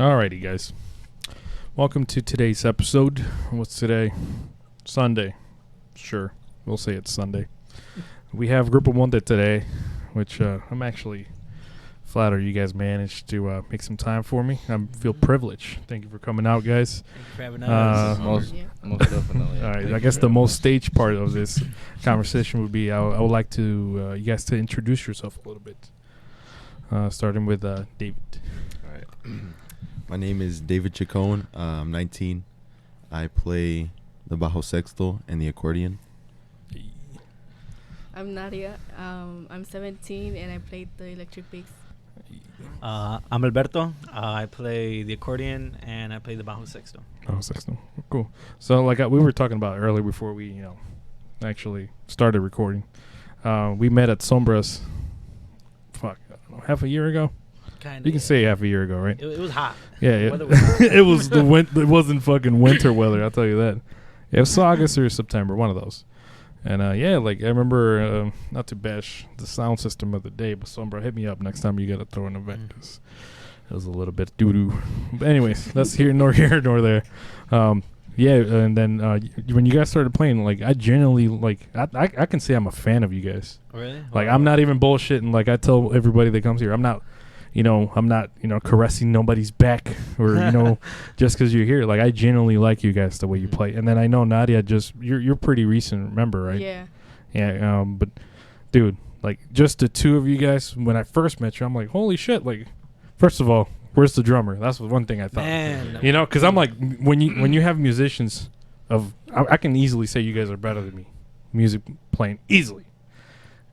Alrighty, guys. Welcome to today's episode. What's today? Sunday. Sure. We'll say it's Sunday. We have Grupo Monte today, which I'm actually flattered you guys managed to make some time for me. I feel privileged. Thank you for coming out, guys. Thank you for having us. Most definitely. All right. I guess the most staged part of this conversation would be I would like to you guys to introduce yourself a little bit. Starting with David. All right. My name is David Chacon. I'm 19. I play the bajo sexto and the accordion. I'm Nadia. I'm 17 and I played the electric bass. I'm Alberto. I play the accordion and I play the bajo sexto. Bajo sexto. Cool. So like we were talking about earlier before we actually started recording. We met at Sombras. I don't know, half a year ago. Kinda, you can say half a year ago, right? It was hot. Yeah. It was it wasn't fucking winter weather. I'll tell you that. Yeah, it was August or September, one of those. And I remember not to bash the sound system of the day, but Sombra, hit me up next time you got to throw an event. It was a little bit doo doo. But anyways, that's nor here nor there. And then when you guys started playing, like I genuinely I can say I'm a fan of you guys. Really? Like I'm not even bullshitting. Like I tell everybody that comes here, I'm not caressing nobody's back or, just because you're here. Like, I genuinely like you guys the way you play. And then I know Nadia you're pretty recent, remember, right? Yeah. Yeah, but, dude, like, just the two of you guys, when I first met you, I'm like, holy shit. Like, first of all, where's the drummer? That's one thing I thought. Man. Because I'm like, when you have musicians I can easily say you guys are better than me, music playing, easily.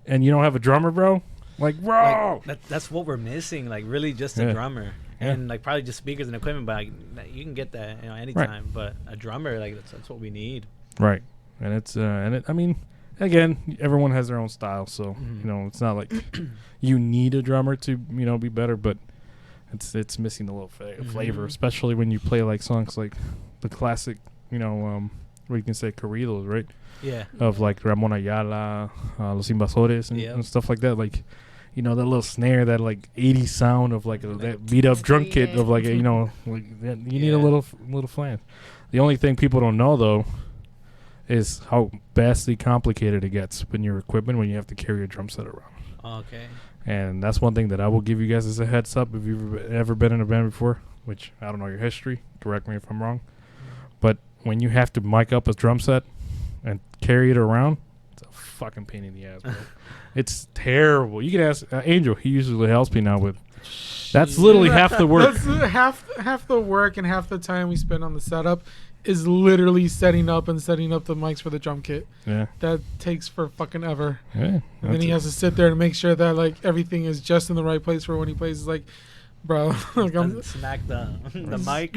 And you don't have a drummer, bro? Like, bro, that's what we're missing. Like, really, just a drummer, and like probably just speakers and equipment. But you can get that, anytime. Right. But a drummer, like that's what we need. Right, and it's I mean, again, everyone has their own style, so it's not like you need a drummer to be better, but it's missing a little flavor, especially when you play like songs like the classic, what you can say corridos, right? Yeah. Of like Ramon Ayala, Los Invasores, and stuff like that, like. That little snare, that like 80s sound of like that beat up drum kit of like you need a little flange. The only thing people don't know though is how vastly complicated it gets when your equipment when you have to carry a drum set around. Okay. And that's one thing that I will give you guys as a heads up if you've ever been in a band before, which I don't know your history. Correct me if I'm wrong, but when you have to mic up a drum set and carry it around, it's a fucking pain in the ass, bro. It's terrible. You can ask Angel. He usually helps me now with. That's literally half the work. That's half the work and half the time we spend on the setup is literally setting up the mics for the drum kit. Yeah. That takes for fucking ever. Yeah. And then he has to sit there and make sure that like everything is just in the right place for when he plays. It's like, bro, like I'm smack the mic.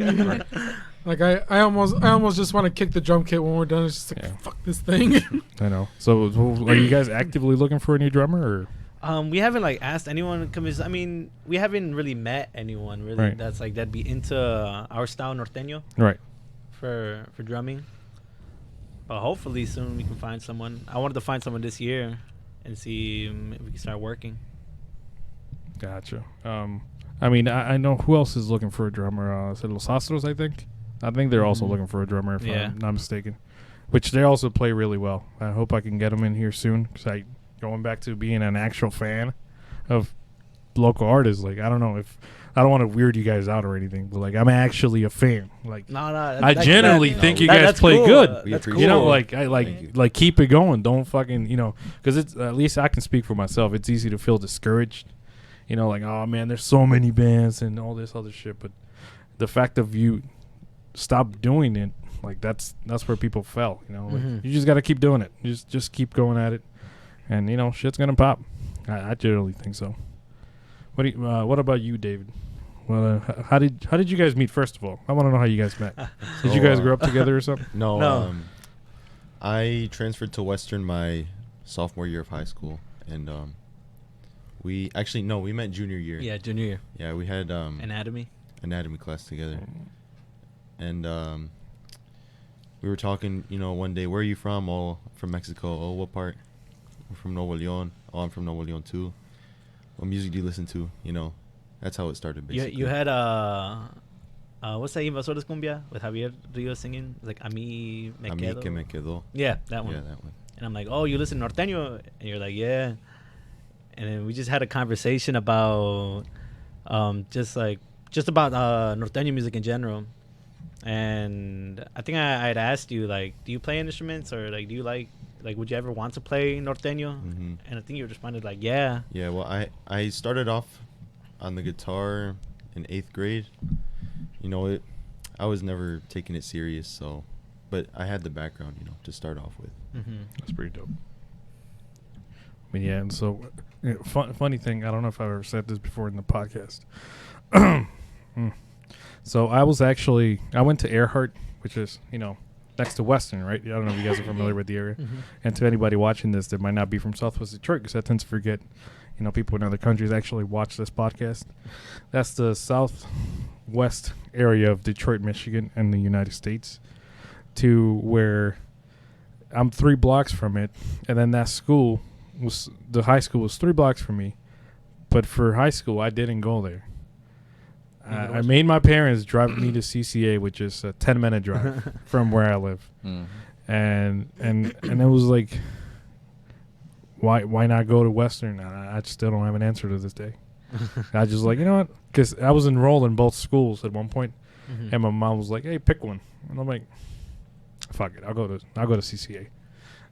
Like I almost just want to kick the drum kit when we're done. It's just like fuck this thing. I know. So are you guys actively looking for a new drummer or? We haven't asked anyone to come. I mean, we haven't really met anyone really that'd be into our style norteño. Right. For drumming. But hopefully soon we can find someone. I wanted to find someone this year and see if we can start working. Gotcha. I mean, I know who else is looking for a drummer. Is it Los Astros, I think? I think they're also looking for a drummer, if I'm not mistaken. Which they also play really well. I hope I can get them in here soon. Because going back to being an actual fan of local artists, like, I don't know if... I don't want to weird you guys out or anything, but, like, I'm actually a fan. Like, no, I genuinely think you guys play cool. good. That's cool. Like keep it going. Don't fucking, because it's... At least I can speak for myself. It's easy to feel discouraged. Like, oh, man, there's so many bands and all this other shit. But the fact of you stop doing it, like, that's where people fell, Like, you just got to keep doing it. Just keep going at it. And, shit's going to pop. I generally think so. What about you, David? Well, how did you guys meet, first of all? I want to know how you guys met. Did you guys grow up together or something? No. I transferred to Western my sophomore year of high school. And, we met junior year. Yeah, junior year. Yeah, we had anatomy class together, and we were talking. One day, where are you from? Oh, from Mexico. Oh, what part? We're from Nuevo León. Oh, I'm from Nuevo León too. What music do you listen to? That's how it started. Basically, you had What's that Invasoras Cumbia with Javier Rio singing? It's like A mí me A mí quedo. que me quedó. Yeah, that one. Yeah, that one. And I'm like, oh, you listen to Norteño? And you're like, yeah. And then we just had a conversation about just about Norteño music in general. And I think I had asked you, like, do you play instruments, or like do you like would you ever want to play Norteño? Mm-hmm. And I think you responded like, yeah. Yeah, well, I started off on the guitar in 8th grade. You know, I was never taking it serious, so, but I had the background, you know, to start off with. Mm-hmm. That's pretty dope. I mean, yeah, and so funny thing, I don't know if I've ever said this before in the podcast. So I went to Earhart, which is, you know, next to Western, right? I don't know if you guys are familiar with the area. Mm-hmm. And to anybody watching this that might not be from Southwest Detroit, because I tend to forget, you know, people in other countries actually watch this podcast. That's the southwest area of Detroit, Michigan, and the United States, to where I'm 3 blocks from it. And then that school the high school was 3 blocks from me. But for high school, I didn't go there. I made my parents drive me to CCA, which is a 10-minute drive from where I live. And it was like, why not go to Western? I still don't have an answer to this day. I just like, you know what? Because I was enrolled in both schools at one point, and my mom was like, "Hey, pick one," and I'm like, "Fuck it, I'll go to CCA."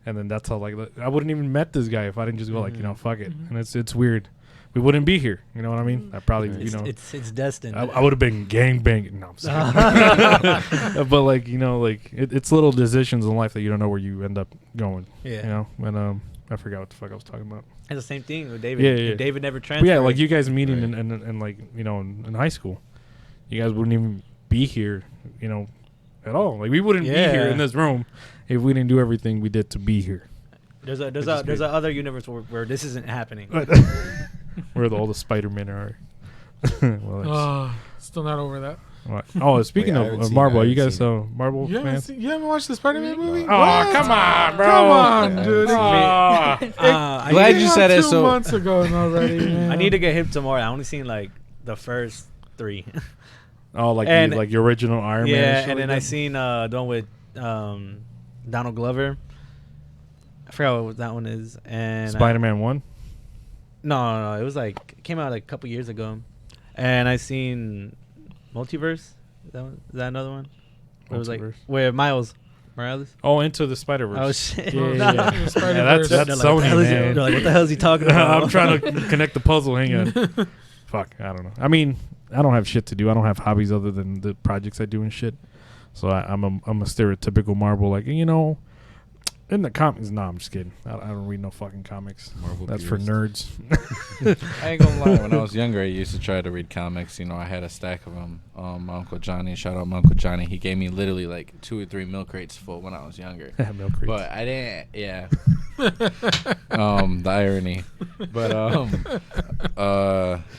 And then that's how, like, I wouldn't even met this guy if I didn't just go like, you know, fuck it. And it's weird. We wouldn't be here. You know what I mean? I probably, you know, it's destined. I would have been gangbanging. No, I'm sorry. But like, you know, like it's little decisions in life that you don't know where you end up going. Yeah. You know, and I forgot what the fuck I was talking about. It's the same thing with David. Yeah. David never transferred. But yeah, like you guys meeting in like, you know, in high school, you guys wouldn't even be here, you know, at all. Like we wouldn't be here in this room if we didn't do everything we did to be here. There's a other universe where this isn't happening. Where all the Spider-Men are. Well, still not over that. What? Oh, speaking of Marvel, you guys Marvel fans? You haven't watched the Spider-Man movie? Oh, come on, bro. Come on, dude. Glad you said it. 2 months ago already, man. I need to get him tomorrow. I only seen like the first 3. Oh, like the original Iron Man. Yeah, and then I seen the one with Donald Glover. I forgot what that one is. And Spider-Man 1? No. It was like it came out like a couple years ago. And I seen Multiverse. Is that another one? It was like where Miles Morales. Oh, Into the Spider-Verse. Oh shit! Yeah. That's Sony, man. They're like, what the hell is he talking about? I'm trying to connect the puzzle. Hang on. Fuck, I don't know. I mean, I don't have shit to do. I don't have hobbies other than the projects I do and shit. So I'm a stereotypical Marvel, like, you know. In the comics, no, I'm just kidding. I don't read no fucking comics. Marvel That's purist. for nerds. I ain't gonna lie. When I was younger, I used to try to read comics. You know, I had a stack of them. My Uncle Johnny, shout out my Uncle Johnny. He gave me literally like 2 or 3 milk crates full when I was younger. Milk crates. But I didn't. Yeah. The irony. But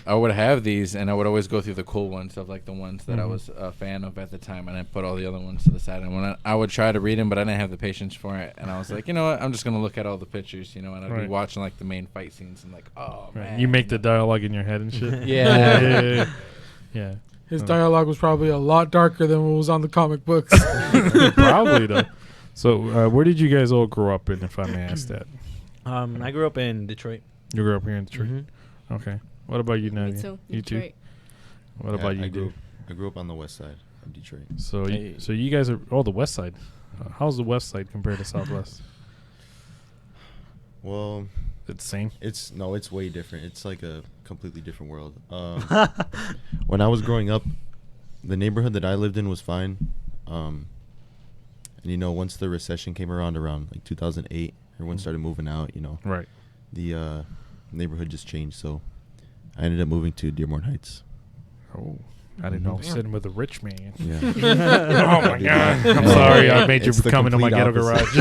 I would have these, and I would always go through the cool ones of like the ones that I was a fan of at the time, and I put all the other ones to the side. And when I would try to read them, but I didn't have the patience for it, and I was like, you know what? I'm just gonna look at all the pictures, you know, and I'd be watching like the main fight scenes and like, oh man. You make the dialogue in your head and shit. Yeah. His dialogue was probably a lot darker than what was on the comic books. Probably though. So where did you guys all grow up in, if I may ask that? I grew up in Detroit. You grew up here in Detroit. Mm-hmm. Okay. What about you, Nadia? Me too. You too. Detroit. What about you, Dave? I grew up on the west side of Detroit. So you guys are the west side. How's the west side compared to southwest? Well, it's the same. It's way different. It's like a completely different world. When I was growing up, the neighborhood that I lived in was fine. And you know, once the recession came around like 2008, everyone started moving out. You know, right? The neighborhood just changed, so I ended up moving to Dearborn Heights. Oh, I didn't know I was sitting with a rich man. Yeah. Oh my god! I'm sorry, I made you come into my ghetto garage.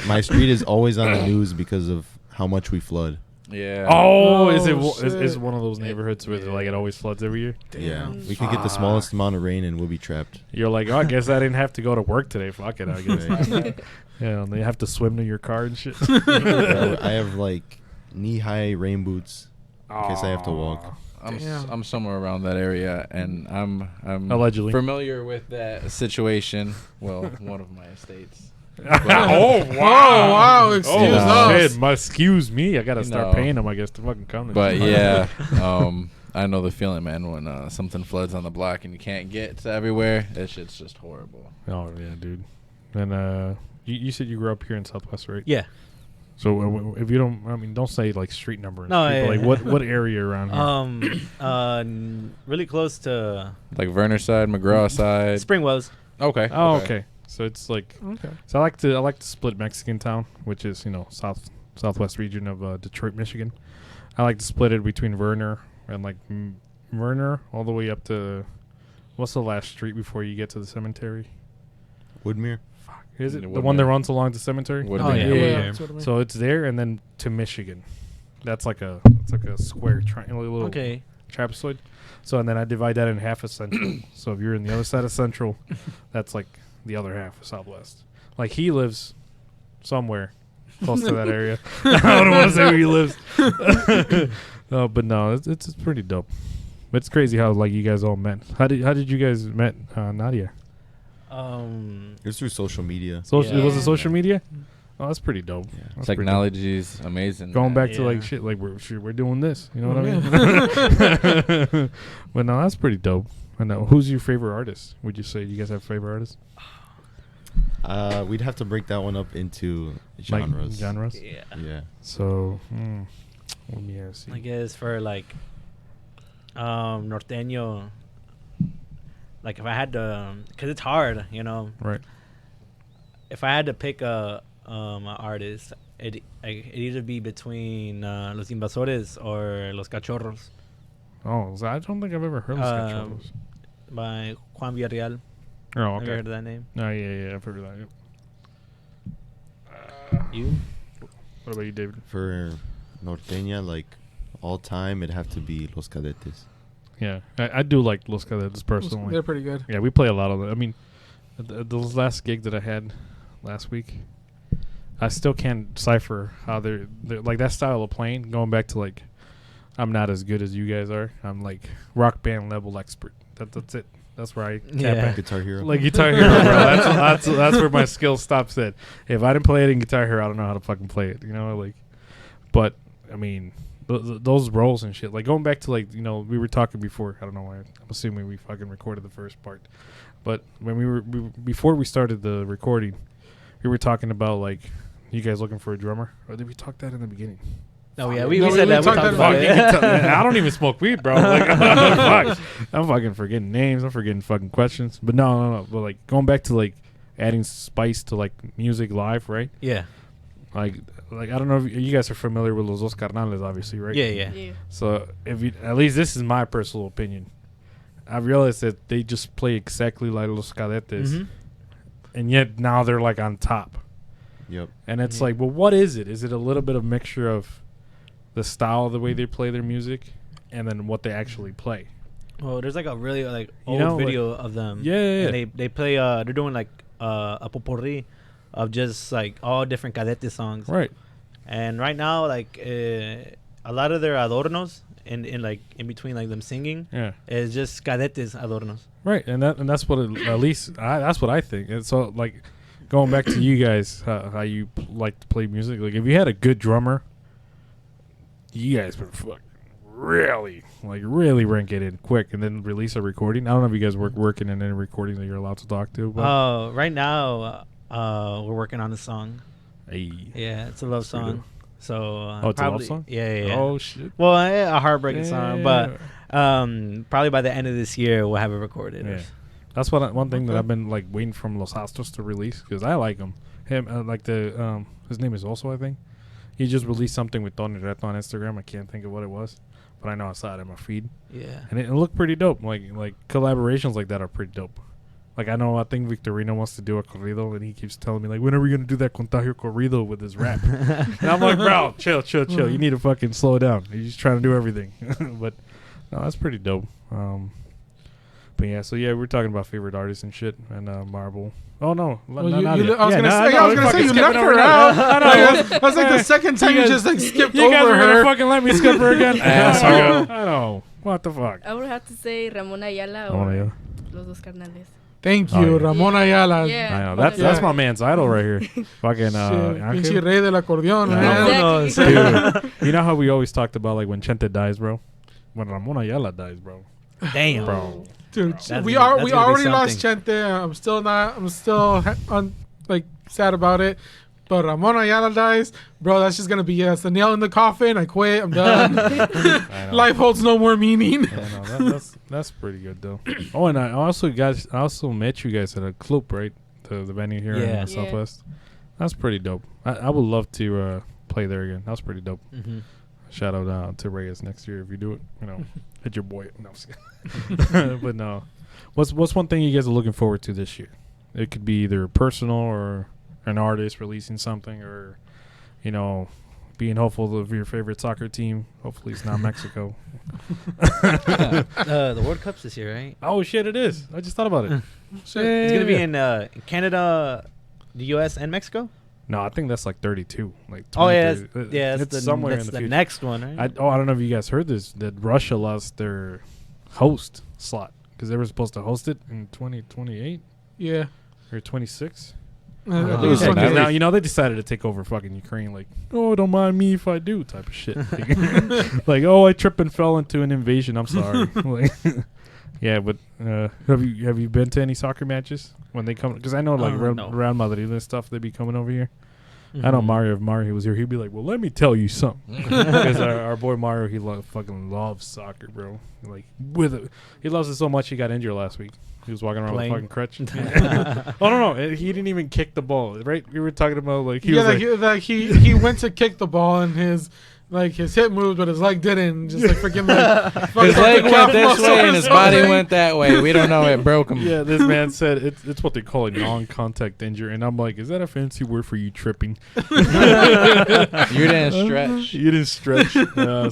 My street is always on the news because of how much we flood. Yeah. Oh, is it one of those neighborhoods where like it always floods every year? Yeah, we could get the smallest amount of rain and we'll be trapped. You're like, oh, I guess I didn't have to go to work today. Fuck it, I guess. Yeah, and they have to swim to your car and shit. I have like knee-high rain boots in case I have to walk. I'm somewhere around that area, and I'm allegedly familiar with that situation. Well, one of my estates. Oh wow! Oh wow! Excuse us. Shit, excuse me. I gotta start paying them, I guess, to fucking come. But yeah, I know the feeling, man. When something floods on the block and you can't get to everywhere, that shit's just horrible. Oh yeah, dude. And you said you grew up here in Southwest, right? Yeah. So if you don't, I mean, don't say like street number. And No, street, but, yeah. like what area around here? Really close to Like Werner side, McGraw side. Springwells. Okay. Oh, okay. So it's like Okay. so I like to split Mexican Town, which is southwest region of Detroit, Michigan. I like to split it between Werner and like Werner all the way up to what's the last street before you get to the cemetery? Woodmere. Is it the Woodmere. one that runs along the cemetery? Woodmere. Oh, yeah. Yeah. That's what I mean. So it's there and then to Michigan. That's like a square triangle, little Okay. trapezoid. So and then I divide that in half of Central. So if you're in the other side of Central, that's like the other half of Southwest. Like he lives somewhere close to that area. I don't want to say where he lives. No, but no, it's pretty dope. But it's crazy how like you guys all met. How did you guys met Nadia? It was through social media. Social was it Yeah. social media? Oh, that's pretty dope. Yeah. That's pretty dope. Technology is amazing. Going man. back to like Yeah. shit, like we're doing this. You know what I Yeah. mean? But no, that's pretty dope. I know. Who's your favorite artist? Would you say you guys have favorite artists? We'd have to break that one up into genres. Genres. Yeah. Yeah. So, let me see. I guess for like norteño, like if I had to, because it's hard, you know. Right. If I had to pick a artist, it'd either be between Los Invasores or Los Cachorros Oh, so I don't think I've ever heard of Sketch Um, Shows. by Juan Villarreal. Oh, Have you okay. heard of that name? Oh, yeah, I've heard of that. Yep. You? What about you, David? For norteña, like all time, it'd have to be Los Cadetes. Yeah, I do like Los Cadetes personally. They're pretty good. Yeah, we play a lot of it. I mean, the last gig that I had last week, I still can't decipher how they're like that style of playing. Going back to like, I'm not as good as you guys are. I'm like rock band level expert. That's it. That's where I cap Yeah. at. Guitar Hero. Like Guitar Hero, bro. That's where my skill stops at. If I didn't play it in Guitar Hero, I don't know how to fucking play it. You know, like, but I mean, those roles and shit. Like going back to like, you know, we were talking before. I don't know why. I'm assuming we fucking recorded the first part, but when before we started the recording, we were talking about like you guys looking for a drummer. Or did we talk that in the beginning? Oh yeah, No, we we said that. We talked talked about about it. it. I don't even smoke weed, bro. Like, fuck. I'm fucking forgetting names. I'm forgetting fucking questions. But no. But like going back to like adding spice to like music live, right? Yeah. Like I don't know if you guys are familiar with Los Dos Carnales, obviously, right? Yeah. Yeah. So if you, at least this is my personal opinion, I realized that they just play exactly like Los Cadetes, Mhm. and yet now they're like on top. Yep. And it's Mhm. like, well, what is it? Is it a little bit of mixture of the style of the way they play their music, and then what they actually play? Well, there's like a really like You old know, like- video of them. Yeah. And they play. They're doing like a potpourri of just like all different cadete songs. Right. And right now, like a lot of their adornos in like in between like them singing Yeah. is just cadetes adornos. Right. And that's what at least that's what I think. And so like going back to you guys, how you like to play music. Like if you had a good drummer, you guys would fucking really rank it in quick and then release a recording. I don't know if you guys working in any recording that you're allowed to talk to. But Right now, we're working on a song. hey. Yeah, it's a love That's pretty song. dope. So Oh, it's a love probably, song? Yeah. Oh shit. Well, a heartbreaking song, but Yeah. probably by the end of this year we'll have it recorded. Yeah. That's one thing that Okay. I've been like waiting from Los Astros to release because I like him. Like the his name is also, I think. He just released something with Tony Reto on Instagram. I can't think of what it was, but I know I saw it in my feed, Yeah. and it looked pretty dope. Like collaborations like that are pretty dope. Like I think Victorino wants to do a corrido, and he keeps telling me like, when are we gonna do that Contagio corrido with his rap? And I'm like, bro, chill. You need to fucking slow down. He's just trying to do everything. But no, that's pretty dope. But yeah, so yeah, we're talking about favorite artists and shit, and Marble. Oh no, I was gonna say you left her out. I was like the second time you just like skipped you guys over were her. gonna fucking let me skip her again. Asshole. I know. What the fuck? I would have to say Ramon Ayala Ramon or Ayala. Los Dos Carnales. Thank Oh, you, yeah. Ramon Ayala. Yeah. I know. That's Yeah. my man's idol right here. Fucking Pinche Angel. rey del acordeón, Yeah. man. Exactly. Dude, you know how we always talked about like when Chente dies, bro? When Ramon Ayala dies, bro. Damn. Bro. Dude, That's we gonna be already lost something. Chente. I'm still like sad about it. But Ramon Ayala dies, bro. That's just gonna be that's the nail in the coffin. I quit. I'm done. I know. Life holds no more meaning. I know. That's pretty good though. Oh, and I also met you guys at a club, right? The venue here in Yeah. the Southwest. That's pretty dope. I would love to play there again. That was pretty dope. Mm-hmm. Shout out to Reyes next year if you do it. You know, hit your boy. No, I'm just kidding. But no, what's one thing you guys are looking forward to this year? It could be either personal or an artist releasing something, or being hopeful of your favorite soccer team. Hopefully, it's not Mexico. The World Cup's this year, right? Oh shit! It is. I just thought about it. Shit. It's gonna be in Canada, the U.S. and Mexico. No, I think that's like 32. Like Oh yeah, 2030. that's It's the somewhere that's in the the future. next one, right? I don't know if you guys heard this, that Russia lost their host slot because they were supposed to host it in 2028 Yeah. or 26. I think Oh, it's yeah, fucking- that Now they decided to take over fucking Ukraine. Like, oh, don't mind me if I do, type of shit. Like, oh, I tripped and fell into an invasion. I'm sorry. Like, yeah, but have you been to any soccer matches when they come? Because I know like No. around Madrid and stuff, they be coming over here. I know Mario. If Mario was here, he'd be like, "Well, let me tell you something." Because our boy Mario, he fucking loves soccer, bro. Like he loves it so much he got injured last week. He was walking around Playing. with a fucking crutch. Oh no, he didn't even kick the ball. Right? We were talking about like he was he went to kick the ball and his hip moved, but his leg didn't. Just like freaking His leg went this way and his body went that way. We don't know. It broke him. Yeah, this man said it's what they call a non-contact injury, and I'm like, is that a fancy word for you tripping? You didn't stretch. You didn't stretch.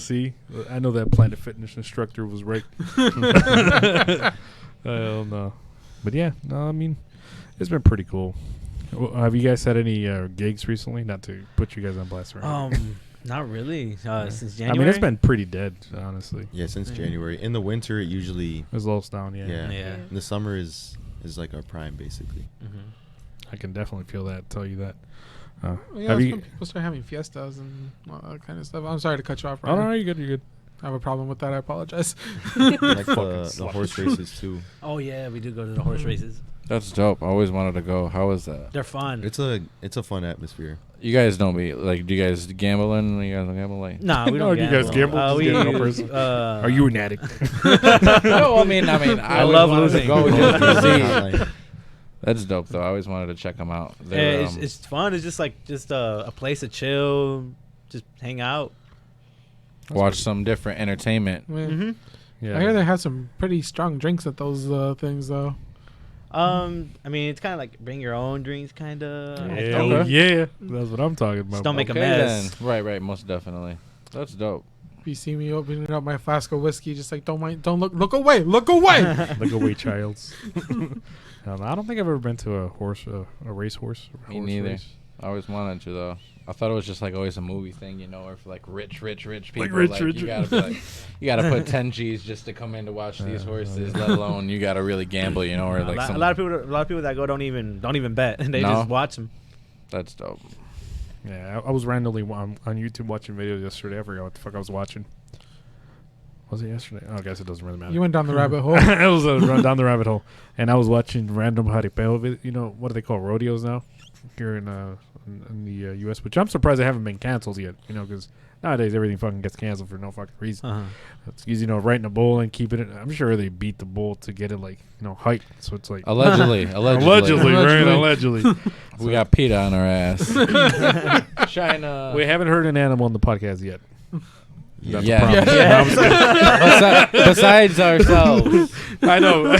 See, I know that Planet Fitness instructor was right. Hell no. But yeah, no, I mean, it's been pretty cool. Have you guys had any gigs recently? Not to put you guys on blast, right? Not really. Since I January. mean, it's been pretty dead, honestly. Yeah, since January. In the winter, it usually. It slows down, yeah. Yeah. In the summer is like our prime, basically. Mm-hmm. I can definitely feel that. Tell you that. Yeah, Have when you? people start having fiestas and all that kind of stuff. I'm sorry to cut you off. Oh Right no, now. you're good. You're good. I have a problem with that. I apologize. Like the slut. horse races too. Oh yeah, we do go to the horse races. That's dope. I always wanted to go. How was that? They're fun. It's a fun atmosphere. You guys don't be like. Do you guys gamble? You guys don't gamble like? Nah, we No, don't. do you guys gamble? Just we, gamble in person? Are you an addict? No, I mean, I always love wanted to losing. go just to see. Hotline. That's dope though. I always wanted to check them out. Yeah, They're, it's fun. It's just like a place to chill, just hang out. watch some different entertainment. Man, Mm-hmm. Yeah. I hear they have some pretty strong drinks at those things, though. I mean, it's kind of like bring your own drinks, kind of. Yeah, Okay. yeah, that's what I'm talking about. Just don't make a Okay, mess. then. Right, most definitely. That's dope. If you see me opening up my flask of whiskey, just like don't look away, look away. Look away, childs. I don't think I've ever been to a racehorse. Me neither. I always wanted to though. I thought it was just like always a movie thing, or for like rich people. rich. You gotta be like, you gotta put 10 G's just to come in to watch these horses. Let alone you gotta really gamble, or like a lot of people that go don't even bet, and they No. just watch them. That's dope. Yeah, I was randomly on YouTube watching videos yesterday. I forgot what the fuck I was watching. Was it yesterday? Oh, I guess it doesn't really matter. You went down the rabbit hole. It was run down the rabbit hole, and I was watching random jaripeo. What do they call rodeos now here in the U.S., which I'm surprised they haven't been canceled yet. Because nowadays everything fucking gets canceled for no fucking reason. Uh-huh. It's easy, right in a bowl and keeping it. I'm sure they beat the bull to get it height. So it's like Allegedly. right? Allegedly. We got PETA on our ass. China. We haven't heard an animal on the podcast yet. That's Yeah. a problem. Yeah. No, I'm just kidding. Besides ourselves. I know.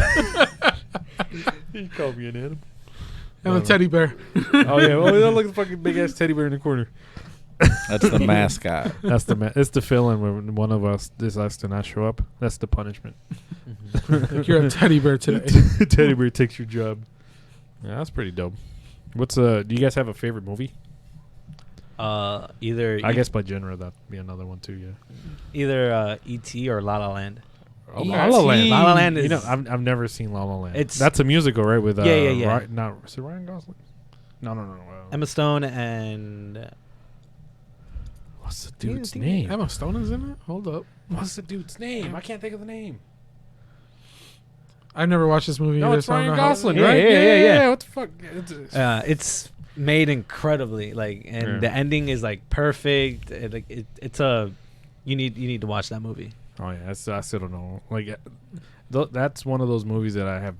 He called me an animal. And a teddy bear. Oh yeah, look at the fucking big ass teddy bear in the corner. That's the mascot. That's it's the feeling when one of us decides to not show up. That's the punishment. Like you're a teddy bear today. Teddy bear takes your job. Yeah, that's pretty dope. What's do you guys have a favorite movie? Either I guess by genre that'd be another one too. Yeah. either E.T. or La La Land. Oh, La La Land. La La Land is You know, I've never seen La La Land. It's- That's a musical, right? With Yeah. is it Ryan Gosling? No. Emma Stone and What's the dude's name? Emma Stone is in it. Hold up. What's the dude's name? I can't think of the name. I've never watched this movie. No, either, it's so I don't Ryan know how- Gosling, Yeah, right? yeah. What the fuck? it's made incredibly and the ending is like perfect. It's a you need to watch that movie. Oh yeah, I still don't know. Like, that's one of those movies that I have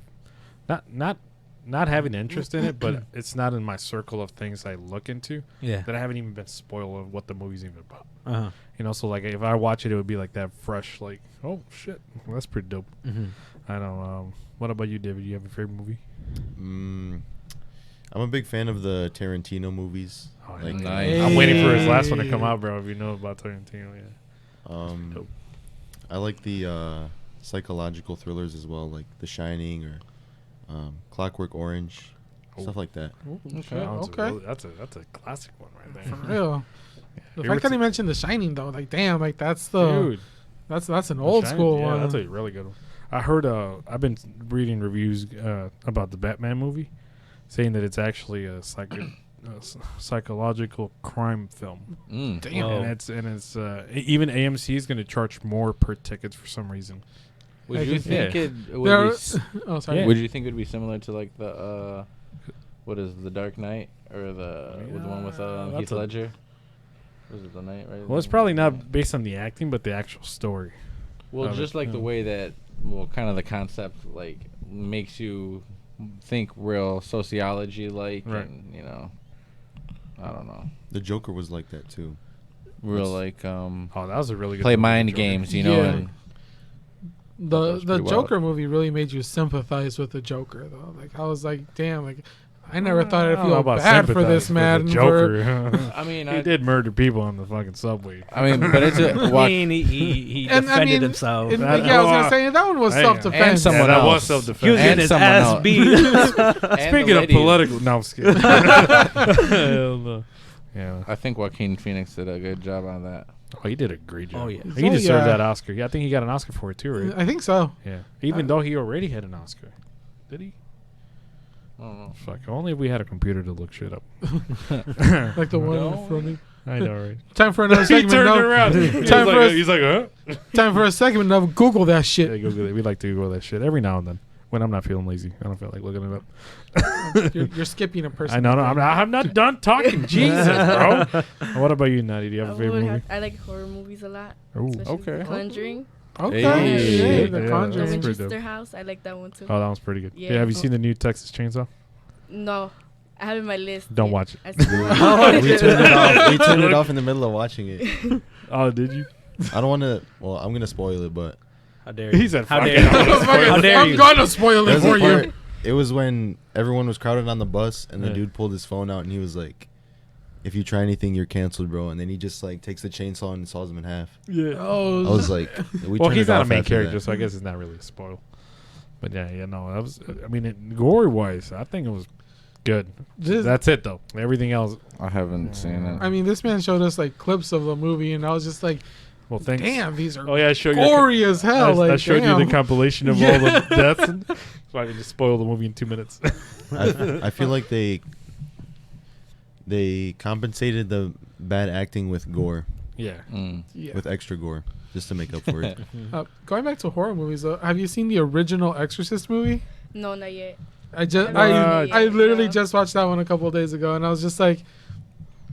not having interest in it, but it's not in my circle of things I look into. Yeah. That I haven't even been spoiled of what the movie's even about. Uh-huh. You know, so like if I watch it, it would be like that fresh, like, oh shit, well, that's pretty dope. Mm-hmm. I don't. What about you, David? You have a favorite movie? I'm a big fan of the Tarantino movies. Oh, Like, nice. I'm waiting for his last one to come out, bro. If you know about Tarantino, yeah. Dope. I like the psychological thrillers as well, like The Shining or Clockwork Orange, stuff like that. Okay. That's a classic one right For there. real. The You fact that ever he mentioned The Shining, though, like, damn, like, that's the Dude, that's an The old Shining, school yeah, one. that's a really good one. I heard. I've been reading reviews about the Batman movie, saying that it's actually a psychological crime film. Damn. Whoa. And it's even AMC is going to charge more per tickets for some reason. Would Like you it- think yeah. it There- would be? Oh, sorry. Yeah. Would you think it would be similar to like the what is the Dark Knight or with the one with that's Heath a- Ledger? Was it the Night? Right. Well, it's probably not based on the acting, but the actual story. Well, of it, just like the yeah. way that, kind of the concept like makes you think real sociology, like, Right. and I don't know, The Joker was like that too. real That's- like Oh, that was a really good play movie, mind Joker. games, Yeah. and The was pretty wild. Joker movie really made you sympathize with the Joker, though. Like, I was like, damn, like, I never thought I'd I don't know feel about bad for sympathize this with man. the For, Joker. I mean, he did murder people on the fucking subway. I mean, but it's a I watch. mean, he And, I defended mean, himself. and, That- yeah, I was oh, gonna say that one was hey, self-defense. and someone that was else. self-defense. He was And getting his someone ass else. beat. And Speaking the of lady. political, no, I'm just kidding. Hell no. Yeah. I think Joaquin Phoenix did a good job on that. Oh, he did a great job. Oh, yeah. He deserved yeah. that Oscar. Yeah, I think he got an Oscar for it too, right? I think so. Yeah. Even though he already had an Oscar. Did he? I don't know. Fuck. Only if we had a computer to look shit up. Like the one No. in front of me. I know, right? Time for another he segment. turned No. around. He's Time for like, us- he's like, huh? Time for a segment. No, Google that Yeah, shit. Google it. We like to Google that shit every now and then when I'm not feeling lazy. I don't feel like looking it up. You're skipping a person. I know. No, I'm not done talking. Jesus, bro. What about you, Natty? Do you have a favorite movie? I like horror movies a lot. Ooh, especially okay. The Conjuring. Okay. Hey. Yeah, The Yeah, The Conjuring. that's pretty Winchester dope. House. I like that one too. Oh, that one's pretty good. Yeah. Yeah. Have you seen the new Texas Chainsaw? No, I have it in my list. Don't Yeah, watch it. I still want it. we turned it off. We turned it off in the middle of watching it. Oh, did you? I don't want to. Well, I'm gonna spoil it, but How dare you? He said, How "Fuck dare it, you? I'm gonna spoil it." How dare I'm you? gonna spoil it there's for a you. part. It was when everyone was crowded on the bus, and the Yeah. dude pulled his phone out, and he was like, "If you try anything, you're canceled, bro." And then he just like takes the chainsaw and saws him in half. Yeah. Oh, I was like, we Well, turned he's it not a off main after character, that. so I guess it's not really a spoil. But yeah, no, that was. I mean, gory wise, I think it was good. That's it though. Everything else. I haven't seen it. I mean, this man showed us like clips of the movie, and I was just like, Well, thanks. damn, these are Oh yeah, I showed you. gory as hell. I Like, showed damn. you the compilation of all the deaths, and, so I can just spoil the movie in 2 minutes. I feel like they compensated the bad acting with gore, Yeah. Yeah. with extra gore, just to make up for it. Going back to horror movies, though, have you seen the original Exorcist movie? No, not yet. I just, Uh, I literally no. just watched that one a couple of days ago, and I was just like,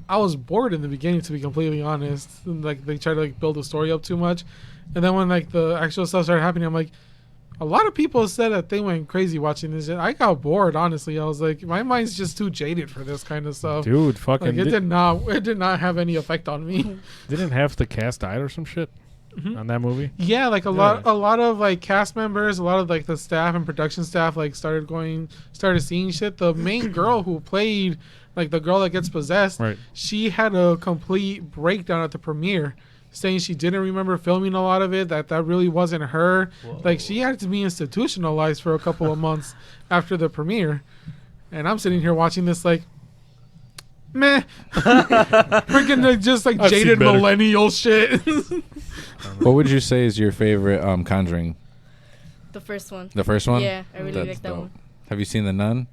I was bored in the beginning, to be completely honest. And, like, they tried to like build the story up too much, and then when like the actual stuff started happening, I'm like, a lot of people said that they went crazy watching this. Shit. I got bored, honestly. I was like, my mind's just too jaded for this kind of stuff. Dude, Like fucking it did not have any effect on me. didn't half the cast died or some shit. on that movie? Yeah, like a lot of like cast members, a lot of like the staff and production staff like started seeing shit. The main girl who played like the girl that gets possessed, Right. she had a complete breakdown at the premiere, saying she didn't remember filming a lot of it, that really wasn't her. Like she had to be institutionalized for a couple of months after the premiere. And I'm sitting here watching this like, meh. Freaking like, just like I've seen jaded better. millennial shit. What would you say is your favorite Conjuring? The first one. The first one? Yeah, I really That's like that dope. one. Have you seen The Nun?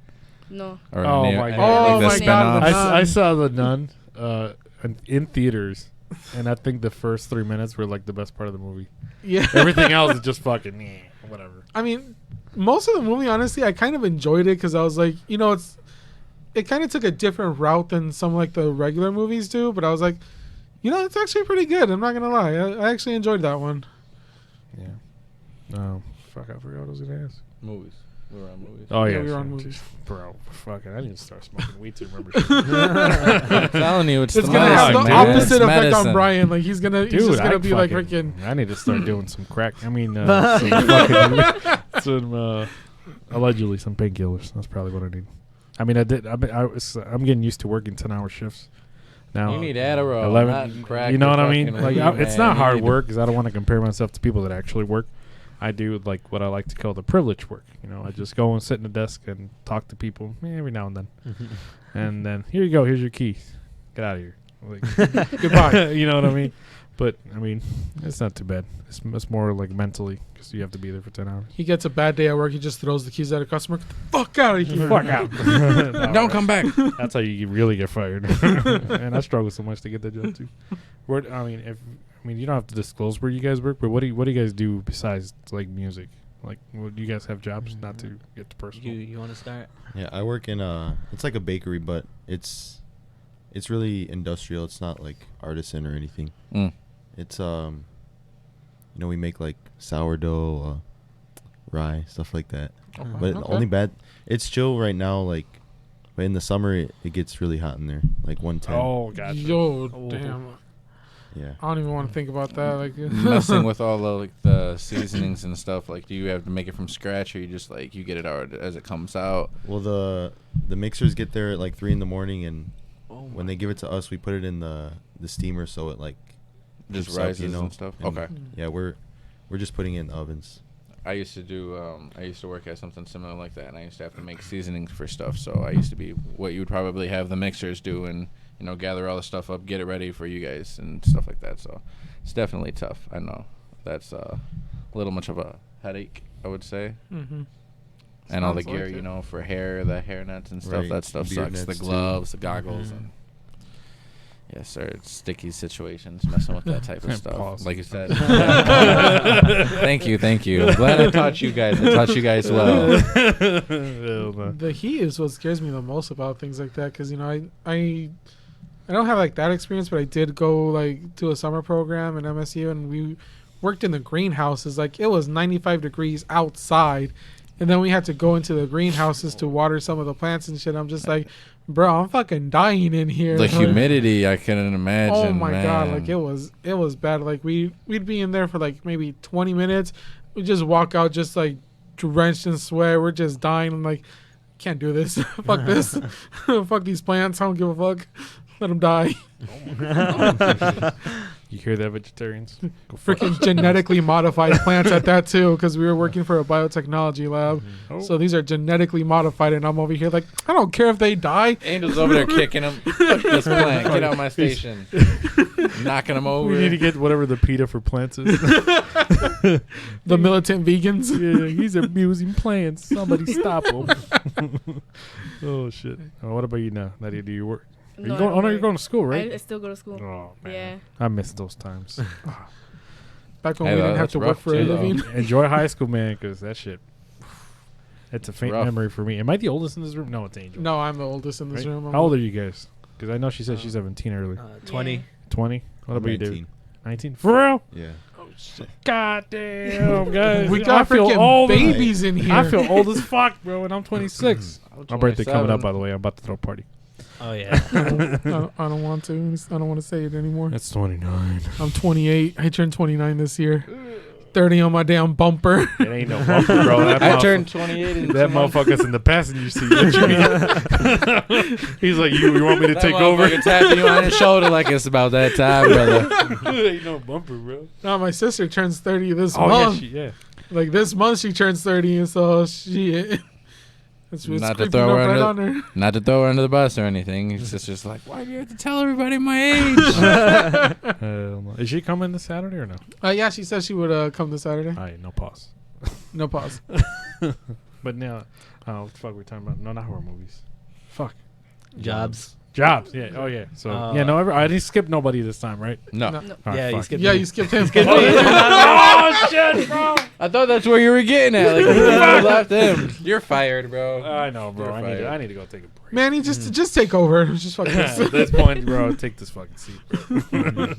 No. Or Oh any- my any- God. like Oh the my God, spin-off? The Nun. I saw The Nun in theaters, and I think the first 3 minutes were like the best part of the movie. Yeah. Everything else is just fucking whatever. I mean, most of the movie, honestly, I kind of enjoyed it because I was like, it kind of took a different route than some like the regular movies do. But I was like, it's actually pretty good. I'm not gonna lie, I actually enjoyed that one. Yeah. Oh fuck! I forgot what I was gonna ask. Movies. We were on movies. Oh Yeah, yeah, we were sure. on movies. Bro, fucking! I need to start smoking weed to remember shit. I'm telling you, it's It's the gonna have the dude. opposite It's effect medicine. on Brian. Like he's just gonna be like freaking. I need to start doing some crack. I mean, some allegedly some painkillers. That's probably what I need. I mean, I'm getting used to working 10-hour shifts now. You need Adderall, 11. not crack. You know or what I mean? fucking Like, weed, it's man. not hard You work because I don't want to compare myself to people that actually work. I do like what I like to call the privilege work. I just go and sit in the desk and talk to people every now and then. And then here you go. Here's your keys. Get out of here. Like, goodbye. You know what I mean? But I mean, it's not too bad. It's more like mentally because you have to be there for 10 hours. He gets a bad day at work. He just throws the keys at a customer. Get the fuck out of here. Fuck out. No, Don't come back. That's how you really get fired. And I struggle so much to get that job too. You don't have to disclose where you guys work, but what do you guys do besides like music? Like, do you guys have jobs? Not to get too personal. You want to start? Yeah, I work in it's like a bakery, but it's really industrial. It's not like artisan or anything. It's we make like sourdough, rye, stuff like that. But the only bad, it's chill right now. Like, but in the summer it gets really hot in there, like 110. Oh, gotcha. Yo, damn. Yeah. I don't even want to think about that. Like Messing with all the like the seasonings and stuff. Like, do you have to make it from scratch, or you just like you get it out as it comes out? Well, the mixers get there at like 3 in the morning, and when they give it to us, we put it in the steamer so it like Just heats up, rises and stuff. Okay. Yeah, we're just putting it in the ovens. I used to do. I used to work at something similar like that, and I used to have to make seasonings for stuff. So I used to be what you would probably have the mixers do, and gather all the stuff up, get it ready for you guys, and stuff like that. So it's definitely tough. I know that's a little much of a headache, I would say. Mm-hmm. And all the Sounds like gear, it. for hair, the hair nets and stuff. Right. That stuff Beard sucks. The nets, too. gloves, the goggles, and yes, sir. It's sticky situations, messing with that type of stuff. Pause. Like you said. Thank you. I'm glad I taught you guys. I taught you guys well. The heat is what scares me the most about things like that because I don't have like that experience, but I did go like to a summer program in MSU and we worked in the greenhouses. Like it was 95 degrees outside, and then we had to go into the greenhouses to water some of the plants and shit. I'm just like, bro, I'm fucking dying in here. The Like, humidity, I couldn't imagine. oh my god, man. like it was bad. Like we'd be in there for like maybe 20 minutes. We just walk out just like drenched in sweat. We're just dying. I'm like, can't do this. Fuck this. Fuck these plants. I don't give a fuck. Let them die. You hear that, vegetarians? Go Freaking genetically modified plants at that too, because we were working for a biotechnology lab. Oh. So these are genetically modified, and I'm over here like, I don't care if they die. Angel's over there kicking him. Fuck this plant. Get out my station. Knocking him over. We need to get whatever the PETA for plants is. The militant vegans. Yeah, he's abusing plants. Somebody stop him. Oh shit. Oh, what about you now? Nadia, do you work? Are you I going, don't you're work. going to school, right? I still go to school. Oh man, Yeah. I miss those times. Back when Hey, we didn't have that's to work rough for a too, though. living. Enjoy high school, man, because that shit. It's a faint rough. memory for me. Am I the oldest in this room? No, it's Angel. No, I'm the oldest in this Right? room. How old are you guys? Because I know she said she's 17 earlier. 20. 20? What about you, 19. David? 19? For real? Yeah. God damn, guys. We got I feel freaking old. babies in here. I feel old as fuck, bro, and I'm 26. My birthday coming up, 27. by the way. I'm about to throw a party. Oh yeah. I don't want to. I don't want to say it anymore. That's 29. I'm 28. I turned 29 this year. 30 on my damn bumper. It ain't no bumper, bro. I turned 28 in That 2 months. motherfucker's in the passenger seat. What you mean? He's like, you want me to That take over? motherfucker tapping you on the shoulder like it's about that time, brother. Ain't no bumper, bro. No, my sister turns 30 this Oh, month. yeah. Like this month she turns 30, and so she. It's Not to creeping throw up her right under- on her. Not to throw her under the bus or anything. It's just like, why do you have to tell everybody my age? Hell no. Is she coming this Saturday or no? Yeah, she said she would come this Saturday. All right, no pause. No pause. But now, what the fuck we talking about? No, not horror movies. Fuck. Jobs. Jobs. Yeah. Oh, yeah. So, yeah, no, I didn't skip nobody this time, right? No. No. All right, Yeah, you fuck. skipped Yeah, me. you skipped him. Oh, shit, bro. I thought that's where you were getting at. Like, you left him. You're fired, bro. I know, bro. You're I fired. need to go take a break. Manny, just take over. Just fucking. At this point, bro, take this fucking seat, bro.